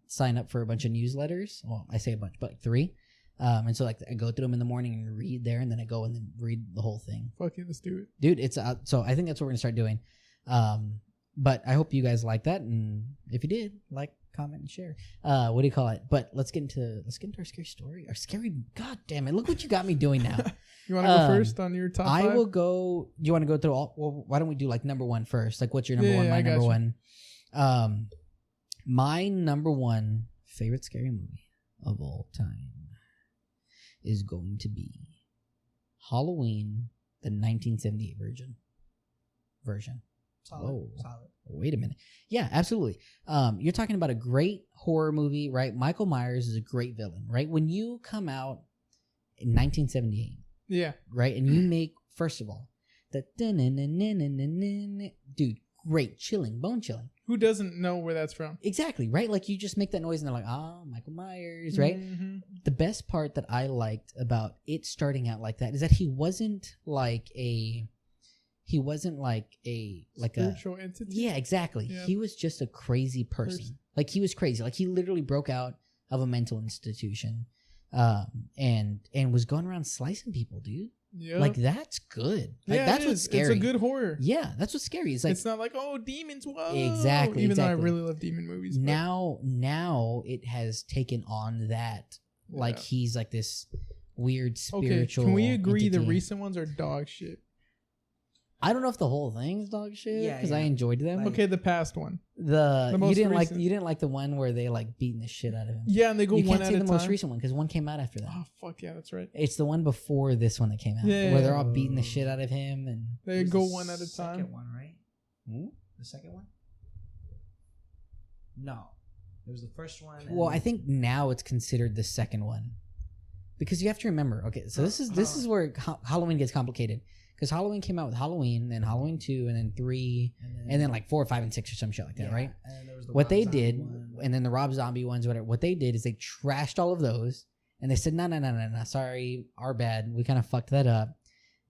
sign up for a bunch of newsletters. Well, I say a bunch, but like 3. And so like I go through them in the morning and read there, and then I go and then read the whole thing. Fuck it, let's do it, dude. It's so I think that's what we're gonna start doing. But I hope you guys like that, and if you did, like, comment, and share. What do you call it? But let's get into our scary story. Our scary. God damn it! Look what you got me doing now. You want to go first on your top 5? I will go. Do you want to go through all? Well, why don't we do like number 1 first? Like, what's your number 1? My number 1. My number 1 favorite scary movie of all time is going to be Halloween, the 1978 version. Solid. Wait a minute. Yeah, absolutely. You're talking about a great horror movie, right? Michael Myers is a great villain, right? When you come out in 1978, yeah, right, and you make, first of all, the dude, great, chilling, bone chilling. Who doesn't know where that's from? Exactly, right? Like you just make that noise and they're like, Michael Myers, right? Mm-hmm. The best part that I liked about it starting out like that is that he wasn't like a Spiritual entity. Yeah, exactly. Yeah. He was just a crazy person. Like he was crazy. Like he literally broke out of a mental institution, and was going around slicing people, dude. Yeah. Like that's good. Like Yeah, that's what's scary. It's a good horror. Yeah, that's what's scary. It's like it's not like, oh, demons. Whoa. Exactly. Even though I really love demon movies. Now it has taken on that. Like he's like this weird spiritual. Okay, can we agree entity. the recent ones are dog shit? I don't know if the whole thing's dog shit because I enjoyed them. Like, okay, the past one. The most you didn't recent. you didn't like the one where they like beating the shit out of him. Yeah, and they go you one can't at say a the time. most recent one because one came out after that. Oh fuck yeah, that's right. It's the one before this one that came out where they're all beating the shit out of him and they go one at a Second time. one, right? The second one? No, it was the first one. Well, I think now it's considered the second one because you have to remember. Okay, so this is where Halloween gets complicated. Because Halloween came out with Halloween, then Halloween 2, and then 3, and then like 4, 5, and 6 or some shit like that, right? And there was the What Rob they Zombie did, one. and then the Rob Zombie ones, whatever. What they did is they trashed all of those, and they said, no, sorry, our bad. We kind of fucked that up.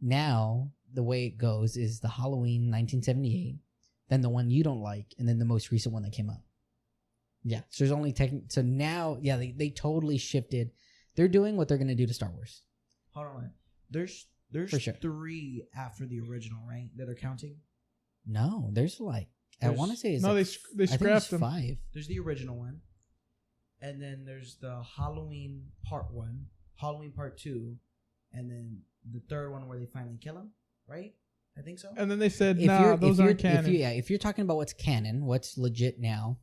Now, the way it goes is the Halloween 1978, then the one you don't like, and then the most recent one that came out. Yeah, so there's only so now, yeah, they totally shifted. They're doing what they're going to do to Star Wars. Hold on. There's For sure. 3 after the original, right? That are counting. No, there's like I want to say it's no, like, they I think scrapped it's them. 5. There's the original one, and then there's the Halloween Part 1, Halloween Part 2, and then the third one where they finally kill him, right? I think so. And then they said, If nah, you're- those if you're- aren't canon. If you're talking about what's canon, what's legit now,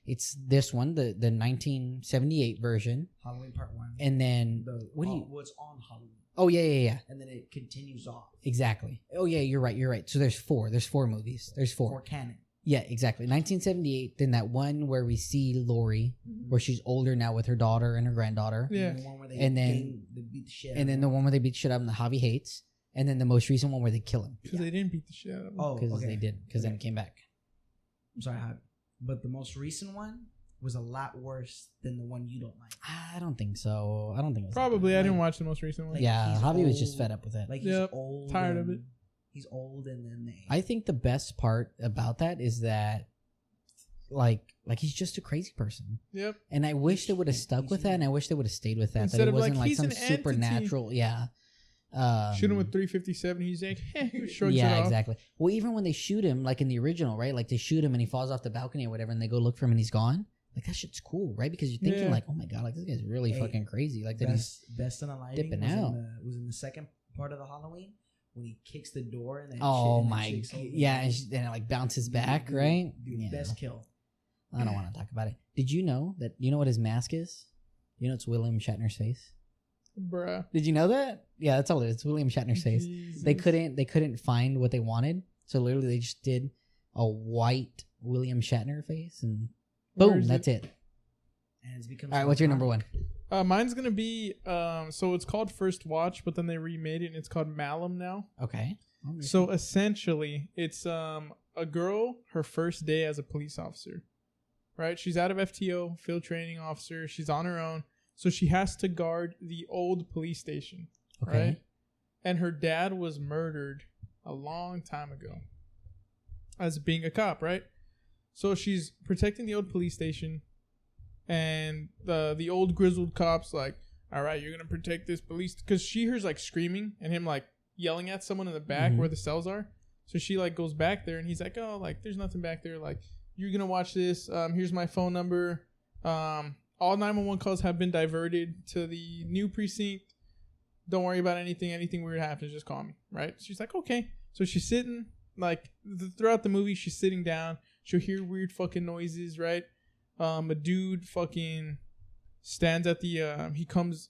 it's this one, the 1978 version, Halloween Part 1. and then what's on Halloween? Oh yeah. And then it continues off. Exactly. Oh yeah, you're right. So there's 4. There's 4 movies. There's 4. For canon. Yeah, exactly. 1978. Then that one where we see Lori, where she's older now with her daughter and her granddaughter. Yeah. And the one where they they beat the shit. And then the one where they beat the shit out of him that Javi hates. And then the most recent one where they kill him. Because they didn't beat the shit out of him. Oh, Because okay. they did. Because then it came back. I'm sorry, but the most recent one was a lot worse than the one you don't like. I don't think so. I don't think it was Probably. that I bad. didn't watch the most recent one. Like, Yeah, he's Javi was just old. fed up with it. Like he's Yep, old. tired of and it. He's old, and then they. I think the best part about that is that, like he's just a crazy person. Yep. And I wish they would have stuck with that, and I wish they would have stayed with that. Instead that it of, like, wasn't like he's some an entity. supernatural. Yeah. Shoot him with 357. He's like, he shrugs it yeah, off. exactly. Well, even when they shoot him, like in the original, right? Like they shoot him and he falls off the balcony or whatever, and they go look for him and he's gone. Like that shit's cool, right? Because you're thinking like, oh my god, like this guy's really fucking crazy. Like that he's best in the lighting dipping was out. was in the second part of the Halloween when he kicks the door and then oh my, yeah, and it like bounces back, right? Dude, Yeah. best kill. I don't want to talk about it. Did you know that? You know what his mask is? You know it's William Shatner's face. Bruh. Did you know that? Yeah, that's all it is. It's William Shatner's face. Jesus. They couldn't find what they wanted, so literally they just did a white William Shatner face, and Where boom, is that's it. And it's become All right, what's your number one? Mine's gonna be so it's called First Watch, but then they remade it and it's called Malum now. Okay. So essentially, it's a girl, her first day as a police officer, right? She's out of FTO, field training officer. She's on her own, so she has to guard the old police station, Okay. right? And her dad was murdered a long time ago as being a cop, right? So she's protecting the old police station, and the old grizzled cop's like, all right, you're gonna protect this police, because she hears like screaming and him like yelling at someone in the back where the cells are. So she like goes back there and he's like, oh, like there's nothing back there, like you're gonna watch this, here's my phone number, all 911 calls have been diverted to the new precinct, don't worry about anything weird happens, just call me, right? She's like, okay. So she's sitting like throughout the movie, she's sitting down, she'll hear weird fucking noises, right? A dude fucking stands at the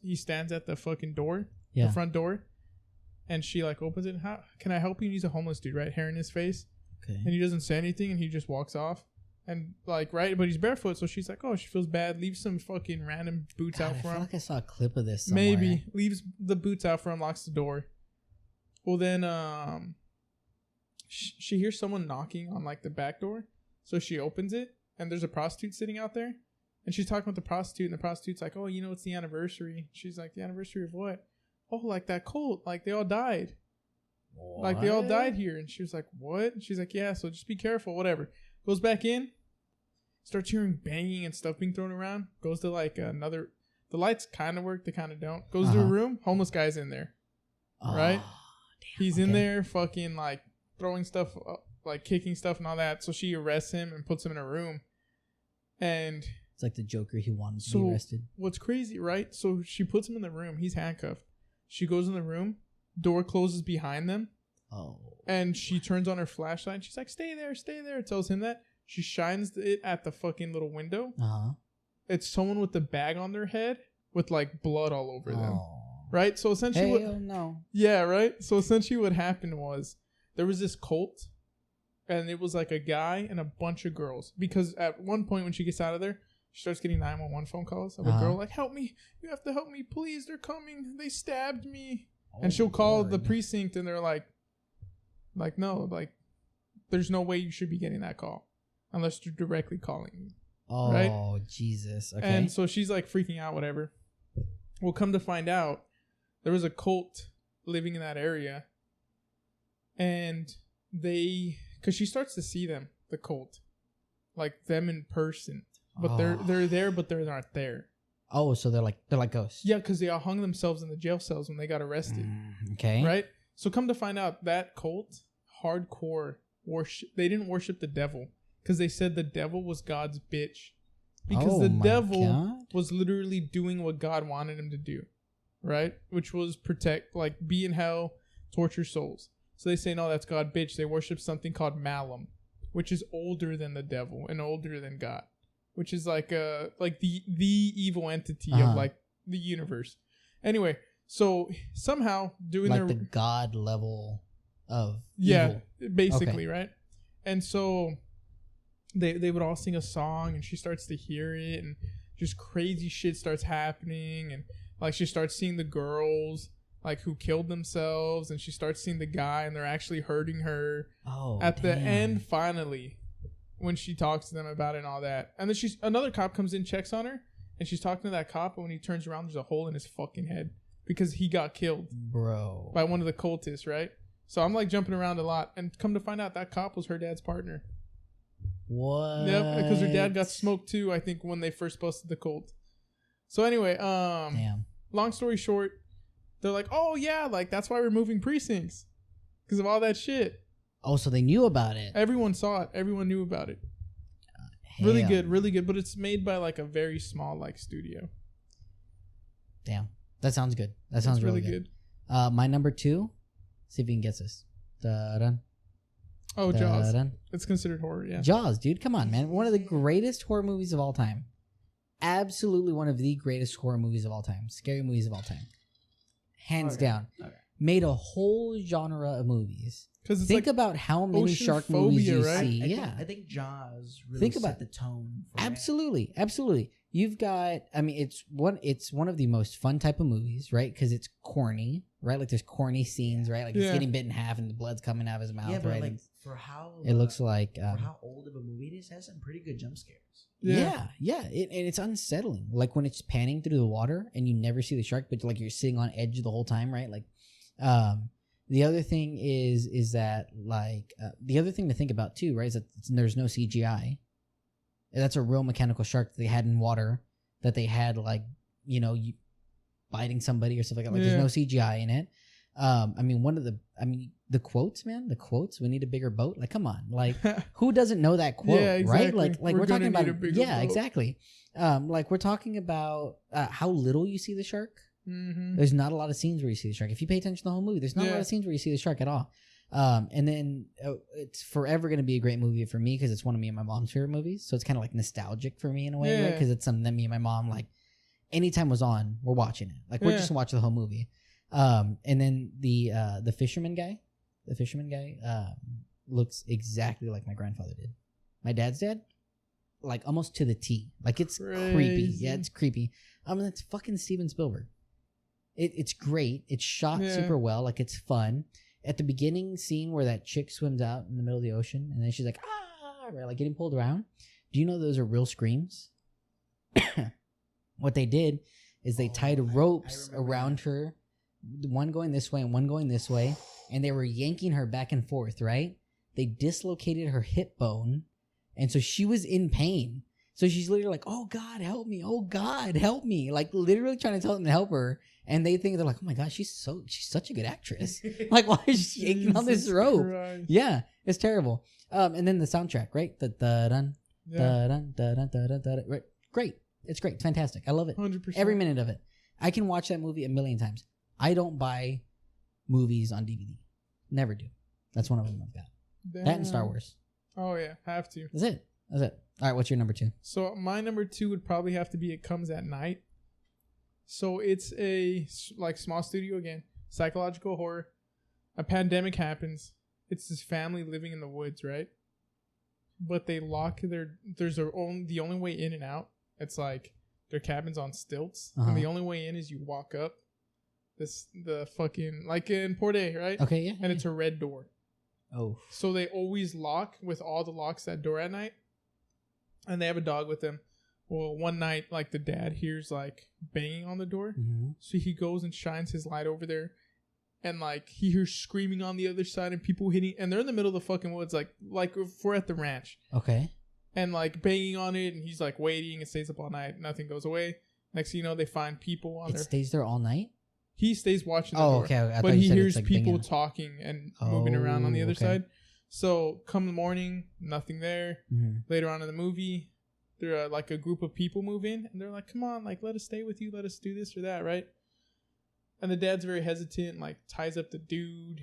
he stands at the fucking door, Yeah. the front door, and she like opens it. How can I help you? And he's a homeless dude, right? Hair in his face, Okay. and he doesn't say anything, and he just walks off, and like right, but he's barefoot, so she's like, oh, she feels bad, leaves some fucking random boots God, out I for feel him. like I saw a clip of this somewhere. Maybe leaves the boots out for him, locks the door. Well, then she hears someone knocking on like the back door, so she opens it, and there's a prostitute sitting out there, and she's talking with the prostitute, and the prostitute's like, "Oh, you know, it's the anniversary." She's like, "The anniversary of what?" "Oh, like that cult, like they all died." What? Like they all died here. And she was like, "What?" And she's like, "Yeah, so just be careful, whatever." Goes back in, starts hearing banging and stuff being thrown around. Goes to like another, the lights kind of work, they kind of don't. Goes to a room, homeless guy's in there. Right? Damn, he's in there fucking like throwing stuff up, like kicking stuff and all that. So she arrests him and puts him in a room. And it's like the Joker, he wanted to be arrested. What's crazy, right? So she puts him in the room, he's handcuffed. She goes in the room, door closes behind them. Oh. And she turns on her flashlight. She's like, stay there. Tells him that. She shines it at the fucking little window. Uh-huh. It's someone with a bag on their head with like blood all over them. Right? So essentially Yeah, right? So essentially what happened was there was this cult, and it was like a guy and a bunch of girls. Because at one point when she gets out of there, she starts getting 911 phone calls of a girl like, "Help me. You have to help me. Please, they're coming. They stabbed me." And she'll call the precinct, and they're like, no, like, there's no way you should be getting that call unless you're directly calling me. Oh, right? Jesus. Okay. And so she's like freaking out, whatever. Well, come to find out, there was a cult living in that area. And because she starts to see them, the cult, like them in person. But they're there, but they're not there. Oh, so they're like ghosts. Yeah, because they all hung themselves in the jail cells when they got arrested. Okay. Right? So come to find out, that cult, hardcore worship. They didn't worship the devil because they said the devil was God's bitch. Because the devil was literally doing what God wanted him to do. Right? Which was protect, like be in hell, torture souls. So they say, no, that's God bitch. They worship something called Malum, which is older than the devil and older than God. Which is like the evil entity of like the universe. Anyway, so somehow doing like the God level of evil. Basically, okay. Right? And so they would all sing a song, and she starts to hear it, and just crazy shit starts happening, and like she starts seeing the girls like who killed themselves, and she starts seeing the guy, and they're actually hurting her. At the end, finally, when she talks to them about it and all that. And then another cop comes in, checks on her, and she's talking to that cop, and when he turns around, there's a hole in his fucking head because he got killed. Bro. By one of the cultists, right? So I'm like jumping around a lot, and come to find out that cop was her dad's partner. What? Yep, because her dad got smoked too, I think, when they first busted the cult. So anyway, damn. Long story short, they're like, oh yeah, like that's why we're moving precincts. Because of all that shit. Oh, so they knew about it. Everyone saw it. Everyone knew about it. Really good. But it's made by like a very small like studio. Damn. That sounds good. That sounds really good. My number 2. See if you can guess this. Da-dun. Oh, Jaws. It's considered horror, yeah. Jaws, dude. Come on, man. One of the greatest horror movies of all time. Absolutely one of the greatest horror movies of all time. Scary movies of all time. Hands down. Okay. Made a whole genre of movies. Think like about how many shark movies you see. I think Jaws really set the tone for absolutely. You've got, I mean, it's one of the most fun type of movies, right? Because it's corny, right? Like there's corny scenes, right? Like he's getting bit in half and the blood's coming out of his mouth, yeah, but right? Like for how it looks like for how old of a movie it is, it has some pretty good jump scares. Yeah. And it's unsettling. Like when it's panning through the water and you never see the shark, but like you're sitting on edge the whole time, right? Like, the other thing is that like the other thing to think about too, right? Is that there's no CGI. That's a real mechanical shark that they had in water that they had like biting somebody or stuff like that. Like there's no CGI in it. The quotes, man. The quotes. We need a bigger boat. Like, come on. Like, who doesn't know that quote, right? Like we're talking about. Exactly. Like we're talking about how little you see the shark. Mm-hmm. There's not a lot of scenes where you see the shark. If you pay attention to the whole movie, there's not a lot of scenes where you see the shark at all. And then it's forever going to be a great movie for me because it's one of me and my mom's favorite movies. So it's kind of like nostalgic for me in a way, right? Because it's something that me and my mom, like, anytime was on, we're watching it. Like, we're just going to watch the whole movie. And then the fisherman guy looks exactly like my grandfather did. My dad's dad, like, almost to the T. Like, it's creepy. Yeah, it's creepy. It's fucking Steven Spielberg. It's great. It's shot super well. Like, it's fun. at the beginning scene where that chick swims out in the middle of the ocean and then she's like, right, like getting pulled around. Do you know those are real screams? What they did is they tied ropes around her, one going this way and one going this way, and they were yanking her back and forth, right? They dislocated her hip bone, and so she was in pain. So she's literally like, oh God, help me. Oh God, help me. Like literally trying to tell them to help her. And they think, they're like, oh my God, she's such a good actress. Like, why is she yanking on this rope? Christ. Yeah, it's terrible. And then the soundtrack, right? The da-dun, da-dun, da-dun, da-dun, da-dun. Right. Great. It's great. It's fantastic. I love it. 100%. Every minute of it. I can watch that movie a million times. I don't buy movies on DVD. Never do. That's one of them I've got. Damn. That and Star Wars. Oh, yeah. Have to. That's it. All right, what's your number 2? So my number 2 would probably have to be It Comes at Night. So it's a like small studio again, psychological horror. A pandemic happens. It's this family living in the woods, right? But they lock the only way in and out. It's like their cabin's on stilts, and the only way in is you walk up the fucking like in Port A, right? Okay, yeah. And it's a red door. Oh. So they always lock with all the locks that door at night, and they have a dog with them. Well, one night, like the dad hears like banging on the door, so he goes and shines his light over there, and like he hears screaming on the other side and people hitting, and they're in the middle of the fucking woods, like if we're at the ranch. Okay. And like banging on it, and he's like waiting and stays up all night. Nothing goes away. Next thing you know, they find people on there. It stays there all night? He stays watching the door. Okay. But he hears like people talking and moving around on the other side. So come the morning, nothing there. Later on in the movie, there are like a group of people move in, and they're like, come on, like let us stay with you. Let us do this or that, right? And the dad's very hesitant, like ties up the dude.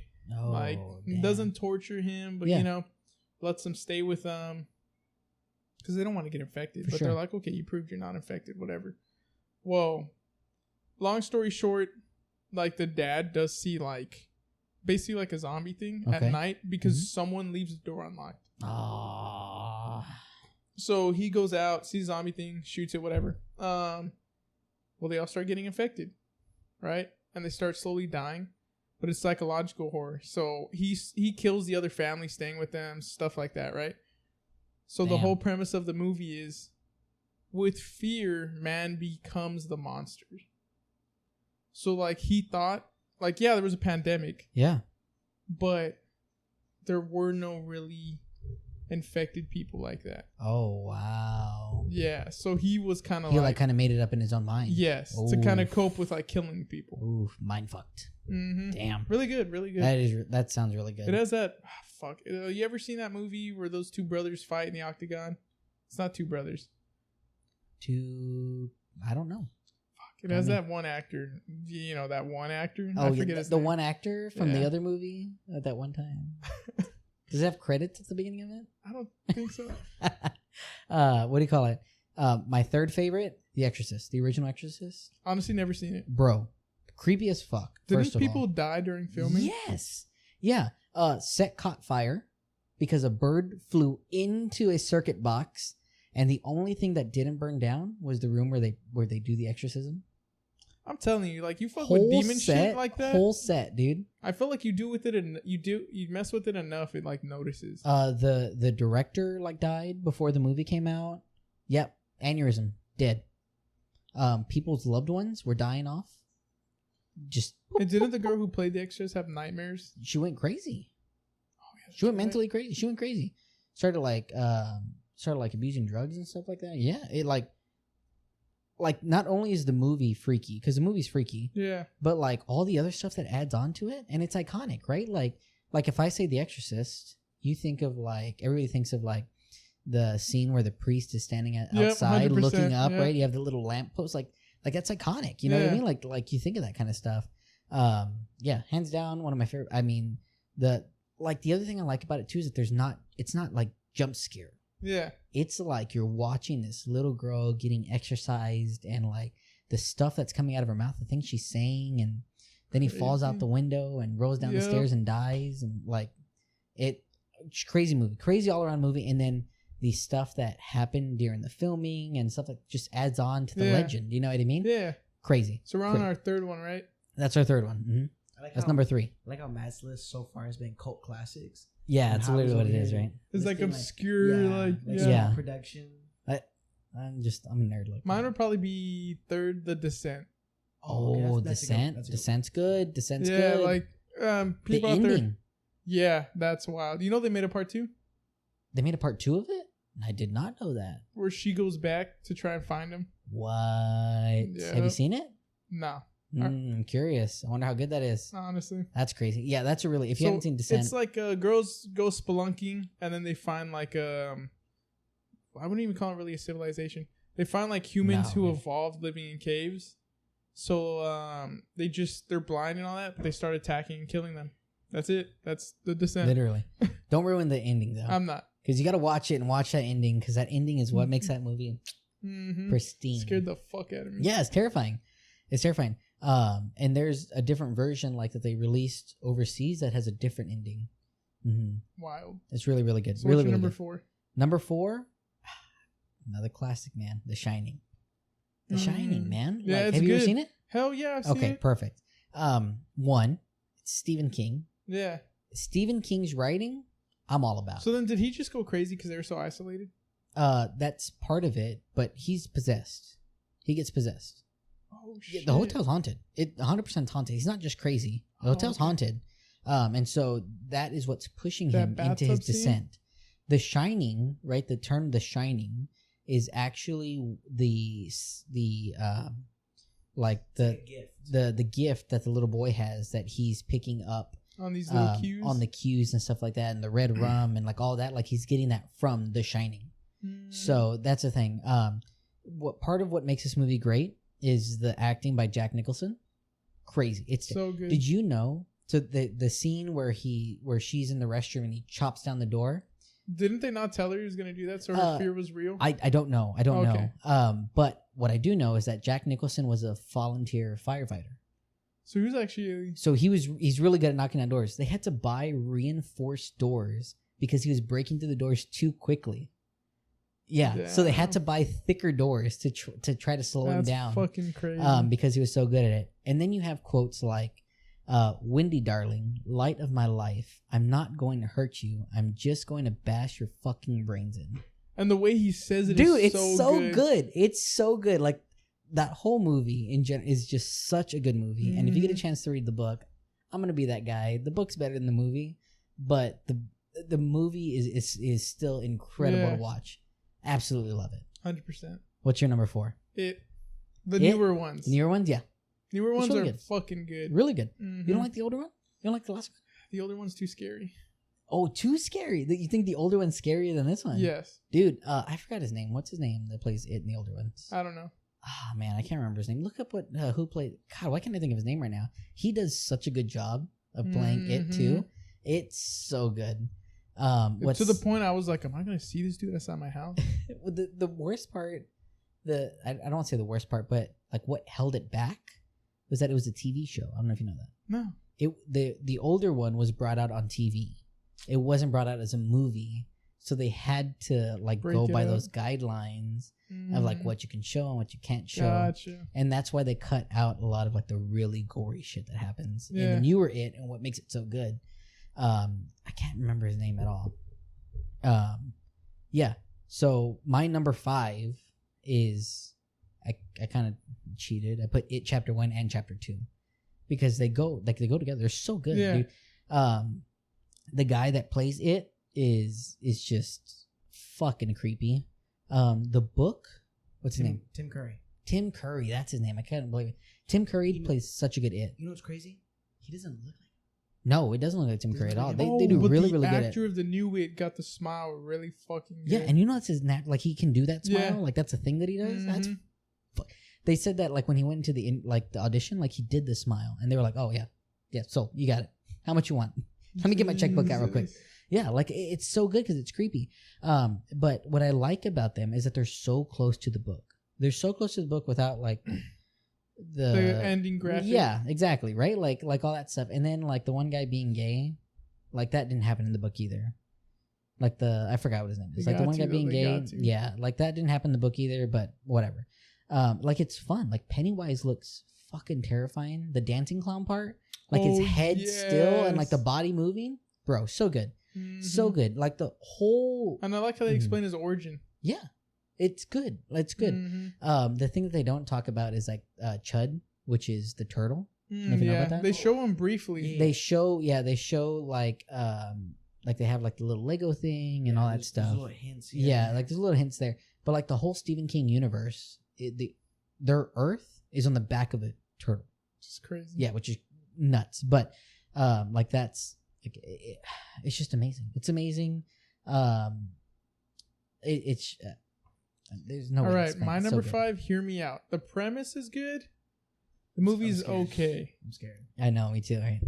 Doesn't torture him, but you know, lets them stay with them. Because they don't want to get infected. But they're like, okay, you proved you're not infected, whatever. Well, long story short, like the dad does see like basically like a zombie thing at night because someone leaves the door unlocked. So he goes out, sees the zombie thing, shoots it, whatever. Well, they all start getting infected, right? And they start slowly dying. But it's psychological horror. So he kills the other family staying with them, stuff like that, right? So the whole premise of the movie is, with fear, man becomes the monster. So like he thought, like there was a pandemic. Yeah. But there were no really infected people like that. Oh wow. Yeah. So he was kind of like kind of made it up in his own mind. Yes. Oof. To kind of cope with like killing people. Ooh, mind fucked. Damn. Really good. Really good. That sounds really good. It has that. Fuck. You ever seen that movie where those two brothers fight in the octagon? It's not two brothers. I don't know. Fuck. It has that one actor. You know that one actor? Oh, I forget his name. One actor from the other movie at that one time. Does it have credits at the beginning of it? I don't think so. What do you call it? My third favorite, The Exorcist, the original Exorcist. Honestly, never seen it. Bro, creepy as fuck. Did people die during filming? Yes. Yeah. Set caught fire because a bird flew into a circuit box, and the only thing that didn't burn down was the room where they do the exorcism. I'm telling you, like you fuck with demon shit like that. Whole set, dude. I feel like you do with it, and you mess with it enough, it like notices. The director like died before the movie came out. Yep, aneurysm, dead. People's loved ones were dying off. And didn't the girl who played the Exorcist have nightmares? She went crazy. Oh yeah, she went mentally crazy. She went crazy. Started like abusing drugs and stuff like that. Yeah, it like not only is the movie freaky, because the movie's freaky. Yeah. But like all the other stuff that adds on to it, and it's iconic, right? Like if I say The Exorcist, you think of like everybody thinks of like the scene where the priest is standing outside looking up, right? You have the little lamppost, like that's iconic. You know what I mean? Like you think of that kind of stuff. Yeah, hands down, one of my favorite. I mean, the other thing I like about it too is that it's not like jump scare. Yeah. It's like you're watching this little girl getting exercised, and like the stuff that's coming out of her mouth, the things she's saying, and then he falls out the window and rolls down the stairs and dies, and like crazy movie, crazy all around movie. And then the stuff that happened during the filming and stuff that just adds on to the legend. You know what I mean? Yeah. Crazy. So we're on our third one, right? That's our third one. Mm-hmm. That's number 3. I like how Matt's list so far has been cult classics. Yeah, it's literally what it is, right? It's like obscure, small production. I'm a nerd like mine that. would probably be third, The Descent. Oh, Descent. Descent's good. Descent's good. Like the people out ending. there. Yeah, that's wild. You know they made a part 2? They made a part 2 of it? I did not know that. Where she goes back to try and find him. What? Yeah. Have you seen it? No. I'm curious. I wonder how good that is. Honestly. That's crazy. Yeah, that's a really... If you haven't seen Descent... It's like girls go spelunking, and then they find like I wouldn't even call it really a civilization. They find like humans who evolved living in caves. So they're blind and all that, but they start attacking and killing them. That's it. That's The Descent. Literally. Don't ruin the ending, though. I'm not. Because you got to watch it and watch that ending, because that ending is what makes that movie pristine. Scared the fuck out of me. Yeah, it's terrifying. It's terrifying. And there's a different version like that they released overseas that has a different ending. Wild. It's really, really good. So really, what's your really number good. 4? Number 4, another classic, man. The Shining. The Shining, man. Yeah, it's have you good. ever seen it? Hell yeah, I've seen it. Okay, perfect. 1, it's Stephen King. Yeah. Stephen King's writing, I'm all about. So then did he just go crazy because they were so isolated? That's part of it, but he's possessed. He gets possessed. Oh, shit. Yeah, the hotel's haunted. It 100% haunted. He's not just crazy. The hotel's haunted. And so that is what's pushing him into his descent. The Shining, right? The term The Shining is actually the gift that the little boy has that he's picking up on these little cues, on the cues and stuff like that, and the red rum and like all that. Like he's getting that from The Shining. So that's the thing. What part of what makes this movie great is the acting by Jack Nicholson. Crazy. It's so good. Did you know? So the scene where she's in the restroom and he chops down the door. Didn't they not tell her he was going to do that? So her fear was real. I don't know. I don't know. But what I do know is that Jack Nicholson was a volunteer firefighter. So he was actually. So he's really good at knocking on doors. They had to buy reinforced doors because he was breaking through the doors too quickly. Yeah. Damn. So they had to buy thicker doors to try to slow him down. That's fucking crazy. Because he was so good at it. And then you have quotes like, Wendy, darling, light of my life, I'm not going to hurt you. I'm just going to bash your fucking brains in. And the way he says it Dude, is it's so good. It's so good. Like, that whole movie in general is just such a good movie. And if you get a chance to read the book, I'm going to be that guy. The book's better than the movie, but the movie is still incredible to watch. Absolutely love it. 100%. What's your number 4? The newer ones. The newer ones, yeah. Newer ones really are good. fucking good. Really good. You don't like the older one? You don't like the last one? The older one's too scary. Oh, too scary. You think the older one's scarier than this one? Yes. Dude, I forgot his name. What's his name that plays it in the older ones? I don't know. Ah, man, I can't remember his name. Look up who played. God, why can't I think of his name right now? He does such a good job of playing it too. It's so good. To the point I was like, am I going to see this dude outside my house? The worst part, I don't want to say the worst part, but like what held it back was that it was a TV show. I don't know if you know that. No. The older one was brought out on TV. It wasn't brought out as a movie, so they had to like go by those guidelines of like what you can show and what you can't show. Gotcha. And that's why they cut out a lot of like the really gory shit that happens in the newer It, and what makes it so good. I can't remember his name at all. Yeah. So my number 5 is I kind of cheated. I put It Chapter 1 and Chapter 2 because they go together. They're so good, dude. The guy that plays It is just fucking creepy. The book, what's his name? Tim Curry. Tim Curry, that's his name. I can't believe it. Tim Curry plays such a good It. You know what's crazy? He doesn't look like. No, it doesn't look like Tim Curry at all. They do but really, really good at it. The actor of the new It got the smile really fucking good. Yeah, and you know that's his knack. Like, he can do that smile. Yeah. Like, that's a thing that he does. That's. They said that, like, when he went into the audition, like, he did the smile. And they were like, oh, yeah, so you got it. How much you want? Let me get my checkbook out real quick. Yeah, like, it's so good because it's creepy. But what I like about them is that they're so close to the book. They're so close to the book without, like... The ending graphic. Yeah, exactly, right? Like all that stuff. And then like the one guy being gay, like that didn't happen in the book either. Like I forgot what his name is. Like the one guy being gay. Yeah, like that didn't happen in the book either, but whatever. Like it's fun. Like Pennywise looks fucking terrifying. The dancing clown part. like his head still and like the body moving. Bro, so good. So good. Like the whole... And I like how they explain his origin. Yeah. It's good. It's good. The thing that they don't talk about is like Chud, which is the turtle. If you know about that. They show him briefly. They show like they have like the little Lego thing and all that stuff. There's little hints. Yeah, like there's little hints there. But like the whole Stephen King universe, their Earth is on the back of a turtle. It's crazy. Yeah, which is nuts. But like that's like it's just amazing. It's amazing. It's there's no. All way to right, explain it. my It's number so 5. Hear me out. The premise is good. The movie's okay. I'm scared. I know, me too. Right?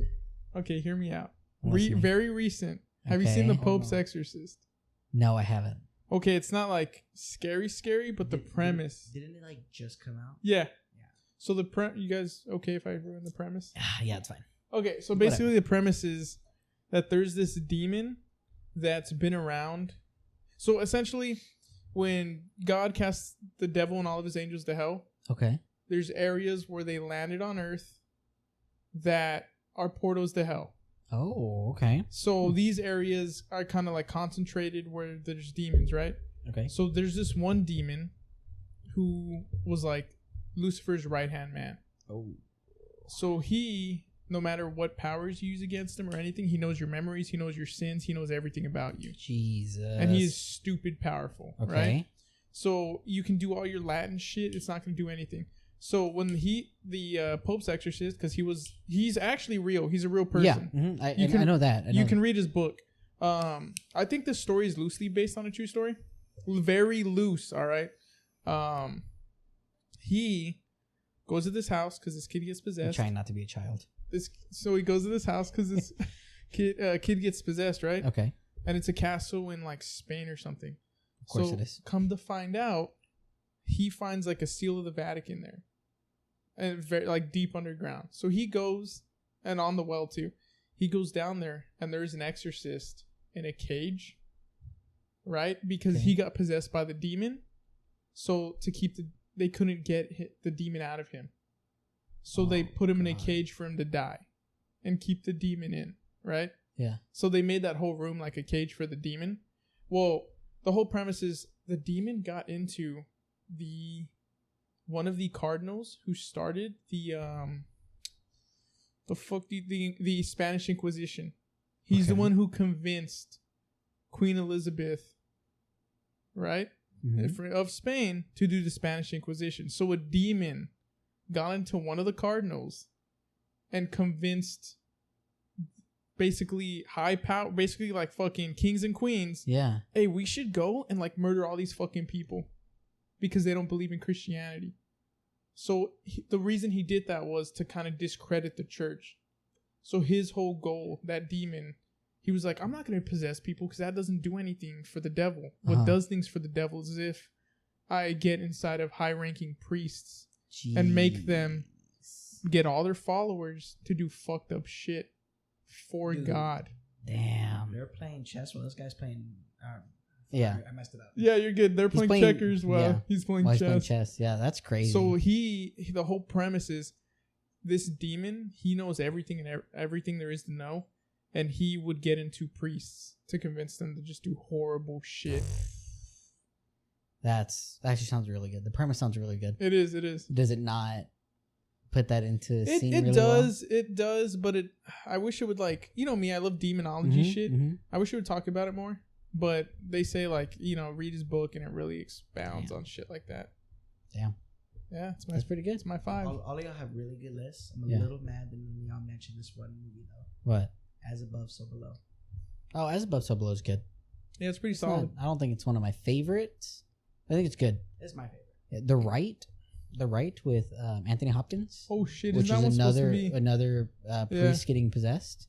Okay, hear me out. I'm listening. Very recent. Have you seen The Okay. Pope's Exorcist? No, I haven't. Okay, it's not like scary, but the premise. Didn't it like just come out? Yeah. So you guys okay if I ruin the premise? Yeah, it's fine. Okay, so basically the premise is that there's this demon that's been around. So essentially, when God casts the devil and all of his angels to hell, Okay. there's areas where they landed on Earth that are portals to hell. Oh, okay. So these areas are kind of like concentrated where there's demons, right? Okay. So there's this one demon who was like Lucifer's right-hand man. Oh. So he, no matter what powers you use against him or anything, he knows your memories, he knows your sins, he knows everything about you. Jesus. And he is stupid powerful, okay. right? So you can do all your Latin shit, it's not going to do anything. So when the Pope's exorcist, because he's actually real, he's a real person. Yeah, I know that. You can read his book. I think this story is loosely based on a true story. Very loose, all right? He goes to this house because this kid gets possessed. I'm trying not to be a child. So he goes to this house because this kid gets possessed, right? Okay. And it's a castle in like Spain or something. Of course it is. Come to find out, he finds like a seal of the Vatican there. And very like deep underground. So he goes, and on the well too. He goes down there and there's an exorcist in a cage. Right? Because he got possessed by the demon. So to keep they couldn't get the demon out of him. So they put him in a cage for him to die and keep the demon in, right? Yeah. So they made that whole room like a cage for the demon. Well, the whole premise is the demon got into one of the cardinals who started the Spanish Inquisition. He's the one who convinced Queen Elizabeth, right, of Spain to do the Spanish Inquisition. So a demon got into one of the cardinals and convinced basically high power, basically like fucking kings and queens. Yeah. Hey, we should go and like murder all these fucking people because they don't believe in Christianity. So the reason he did that was to kind of discredit the church. So his whole goal, that demon, he was like, I'm not going to possess people because that doesn't do anything for the devil. What does things for the devil is if I get inside of high-ranking priests and make them get all their followers to do fucked up shit for God. Damn. They're playing chess while this guy's playing. Yeah. I messed it up. Yeah, you're good. They're playing checkers while he's playing chess. He's playing chess. Yeah, that's crazy. So the whole premise is this demon, he knows everything and everything there is to know. And he would get into priests to convince them to just do horrible shit. That actually sounds really good. The premise sounds really good. It is. Does it not put that into scene it really does. well? It does, but I wish it would like, you know me, I love demonology shit. Mm-hmm. I wish it would talk about it more. But they say like, read his book and it really expounds on shit like that. Damn. Yeah, that's pretty good. It's my 5. All of y'all have really good lists. I'm a little mad that y'all mentioned this one movie though. What? As Above, So Below. Oh, As Above, So Below is good. Yeah, it's pretty solid. I don't think it's one of my favorites. I think it's good. It's my favorite. The Right with Anthony Hopkins. Oh shit! Which is is that another priest getting possessed.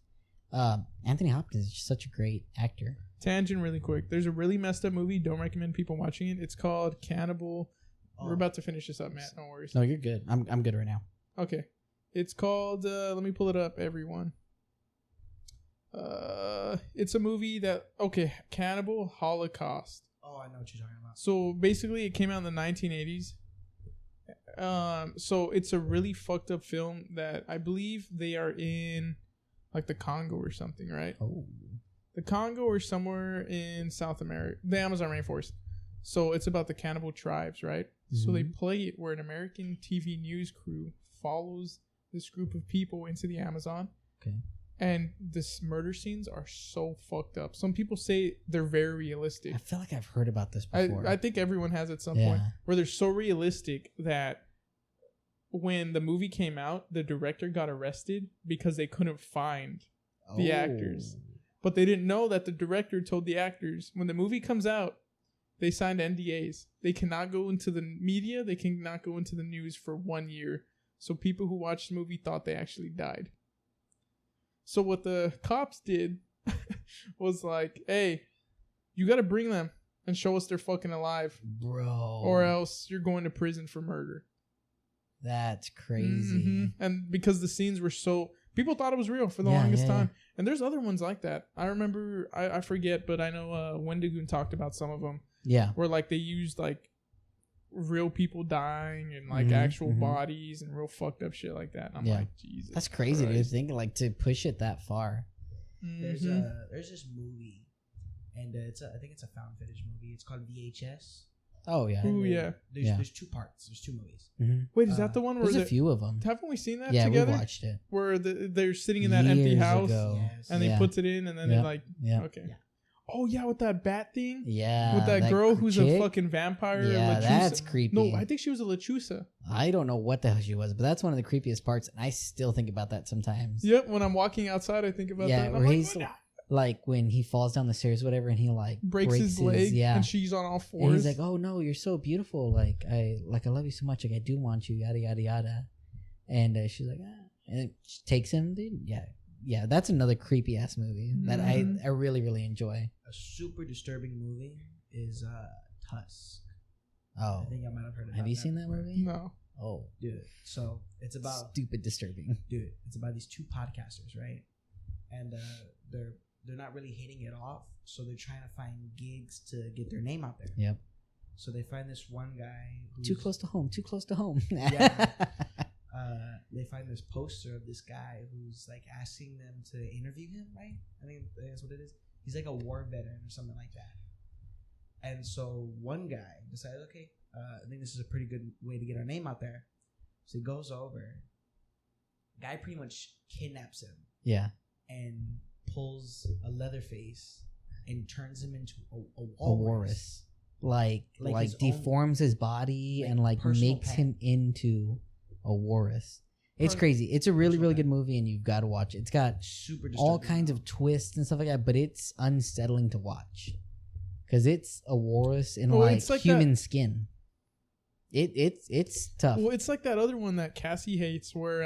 Anthony Hopkins is just such a great actor. Tangent really quick. There's a really messed up movie. Don't recommend people watching it. It's called Cannibal. We're about to finish this up, Matt. No worries. No, you're good. I'm good right now. Okay. It's called. Let me pull it up, everyone. It's a movie Cannibal Holocaust. Oh, I know what you're talking about. So basically, it came out in the 1980s. So it's a really fucked up film that I believe they are in, like the Congo or something, right? Oh. The Congo or somewhere in South America, the Amazon rainforest. So it's about the cannibal tribes, right? Mm-hmm. So they play it where an American TV news crew follows this group of people into the Amazon. Okay. And this murder scenes are so fucked up. Some people say they're very realistic. I feel like I've heard about this before. I think everyone has at some point, where they're so realistic that when the movie came out, the director got arrested because they couldn't find the actors. But they didn't know that the director told the actors, when the movie comes out, they signed NDAs. They cannot go into the media. They cannot go into the news for 1 year. So people who watched the movie thought they actually died. So what the cops did was like, hey, you got to bring them and show us they're fucking alive. Bro. Or else you're going to prison for murder. That's crazy. Mm-hmm. And because the scenes were so... People thought it was real for the longest time. And there's other ones like that. I remember... I forget, but I know Wendigoon talked about some of them. Yeah. Where like they used like real people dying and like actual bodies and real fucked up shit like that. And I'm like, Jesus. That's crazy, dude. Think like to push it that far. Mm-hmm. There's this movie, and I think it's a found footage movie. It's called VHS. Oh yeah. Ooh, yeah. There's 2 parts. There's 2 movies. Mm-hmm. Wait, is that the one where there's a few of them? Haven't we seen that? Yeah, together? we watched it. Where they're sitting in that empty house and they puts it in and then they like okay. Yeah. Oh yeah, with that bat thing. Yeah, with that girl who's a fucking vampire. Yeah, that's creepy. No, I think she was a lechusa. I don't know what the hell she was, but that's one of the creepiest parts, and I still think about that sometimes. Yep, when I'm walking outside, I think about that. Yeah, where he's like when he falls down the stairs, or whatever, and he like breaks his leg. Yeah, and she's on all 4s. And he's like, "Oh no, you're so beautiful. Like I love you so much. Like I do want you. Yada yada yada." And she's like, and she takes him, dude. Yeah, that's another creepy ass movie that I really really enjoy. A super disturbing movie is Tusk. Oh, I think I might have heard of it. Have you seen that movie? No. Oh, dude. So it's about stupid disturbing. Dude, it's about these 2 podcasters, right? And they're not really hitting it off, so they're trying to find gigs to get their name out there. Yep. So they find this one guy who's too close to home. Yeah. They find this poster of this guy who's like asking them to interview him, right? I think that's what it is. He's like a war veteran or something like that. And so one guy decided, okay, I think this is a pretty good way to get our name out there. So he goes over. Guy pretty much kidnaps him. Yeah. And pulls a Leatherface and turns him into a walrus. Like deforms his body and like makes him into a walrus. It's crazy. It's a really, really good movie, and you've got to watch it. It's got all kinds of twists and stuff like that, but it's unsettling to watch because it's a walrus in like human skin. It's tough. Well, it's like that other one that Cassie hates, where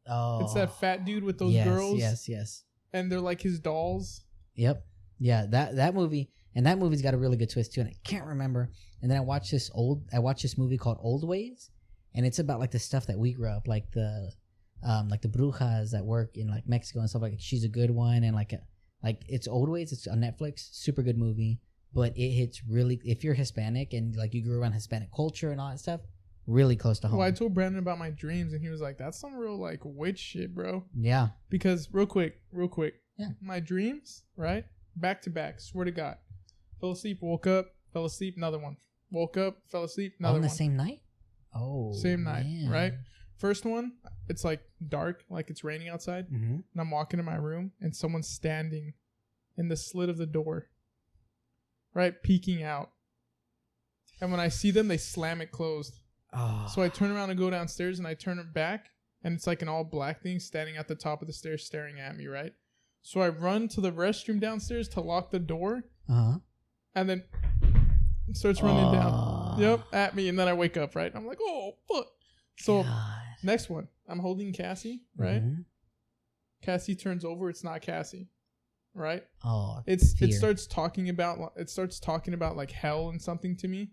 it's that fat dude with those girls. Yes. And they're like his dolls. Yep. Yeah. That movie, and that movie's got a really good twist too, and I can't remember. And then I watched this movie called Old Ways. And it's about like the stuff that we grew up, like the brujas that work in like Mexico and stuff like that. She's a good one, and like it's Old Ways. It's on Netflix. Super good movie, but it hits really if you're Hispanic and like you grew around Hispanic culture and all that stuff, really close to home. Well, I told Brandon about my dreams, and he was like, "That's some real like witch shit, bro." Yeah. Because real quick. Yeah. My dreams, right, back to back. Swear to God, fell asleep, woke up, fell asleep, another one, woke up, fell asleep, another one. On the same night. Oh, same night, right? First one, it's like dark, like it's raining outside, and I'm walking in my room, and someone's standing in the slit of the door, right, peeking out. And when I see them, they slam it closed. Oh. So I turn around and go downstairs, and I turn it back, and it's like an all black thing standing at the top of the stairs, staring at me, right? So I run to the restroom downstairs to lock the door, and then it starts running down. Yep, at me, and then I wake up, right? I'm like, oh, fuck. So, next one. I'm holding Cassie, right? Mm-hmm. Cassie turns over. It's not Cassie, right? Oh, it starts talking about like hell and something to me,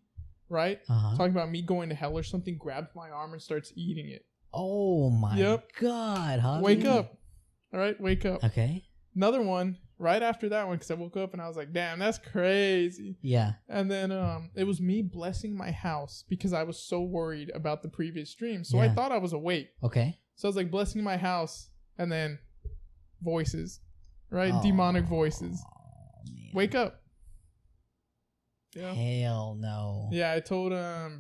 right? Talking about me going to hell or something. Grabs my arm and starts eating it. Oh my God! Huh? Wake up. All right, wake up. Okay. Another one. right after that one, because I woke up and I was like, damn, that's crazy. Yeah. And then it was me blessing my house because I was so worried about the previous stream. So I thought I was awake. Okay. So I was like blessing my house, and then voices, right? Demonic voices. Man. Wake up. Yeah. Hell no. Yeah, I told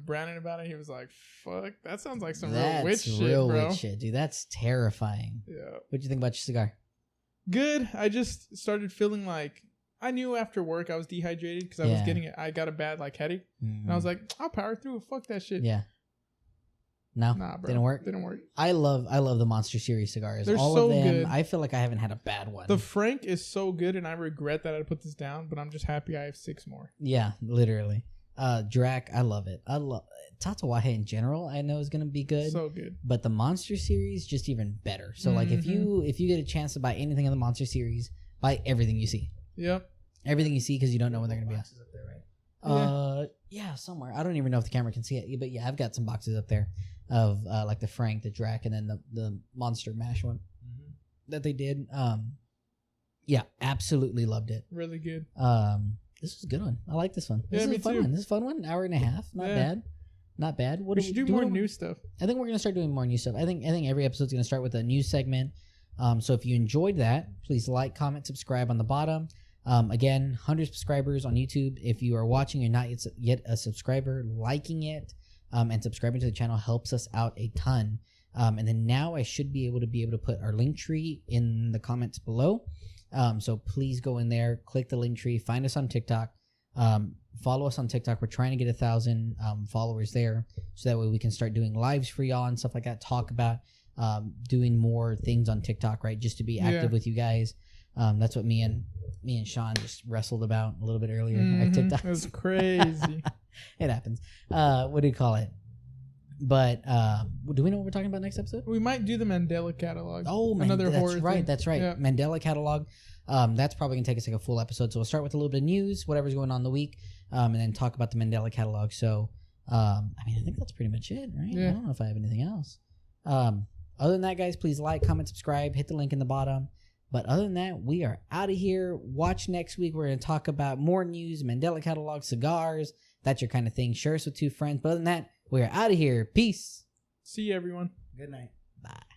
Brandon about it. He was like, fuck, that sounds like some That's real witch shit, real bro. witch shit, dude. That's terrifying. Yeah. What'd you think about your cigar? Good. I just started feeling like I knew after work I was dehydrated because I got a bad like headache. And I was like, I'll power through it. Fuck that shit. Yeah. No, Nah, bro. Didn't work. I love the Monster Series cigars. They're all so of them. good. I feel like I haven't had a bad one. The Frank is so good, and I regret that I put this down, but I'm just happy I have 6 more. Yeah, literally. Drac, I love it. I love Tatawahe in general. I know is gonna be good. So good. But the Monster Series just even better. So like if you get a chance to buy anything in the Monster Series, buy everything you see. Yep. Everything you see because you don't know when they're gonna be out. Boxes up there, right? Yeah, somewhere. I don't even know if the camera can see it, but yeah, I've got some boxes up there of like the Frank, the Drac, and then the Monster Mash one that they did. Yeah, absolutely loved it. Really good. This was a good one. I like this one. This is me a fun too. one. This is a fun one. An hour and a half. Not bad. Not bad. We should do more new stuff. I think we're gonna start doing more new stuff. I think every episode's gonna start with a new segment. So if you enjoyed that, please like, comment, subscribe on the bottom. Again, 100 subscribers on YouTube. If you are watching and not yet a subscriber, liking it and subscribing to the channel helps us out a ton. And then now I should be able to put our link tree in the comments below. So please go in there, click the link tree, find us on TikTok, follow us on TikTok. We're trying to get 1,000 followers there, so that way we can start doing lives for y'all and stuff like that. Talk about doing more things on TikTok, right? Just to be active with you guys. That's what me and Sean just wrestled about a little bit earlier. Our TikTok. It was crazy. It happens. What do you call it? But do we know what we're talking about next episode? We might do the Mandela catalog. Oh, another that's horror right. thing. That's right. Yeah. Mandela catalog. That's probably gonna take us like a full episode. So we'll start with a little bit of news, whatever's going on in the week, and then talk about the Mandela catalog. So, I think that's pretty much it, right? Yeah. I don't know if I have anything else. Other than that, guys, please like, comment, subscribe, hit the link in the bottom. But other than that, we are out of here. Watch next week. We're gonna talk about more news, Mandela catalog, cigars. That's your kind of thing. Share us with 2 friends. But other than that, we are out of here. Peace. See you, everyone. Good night. Bye.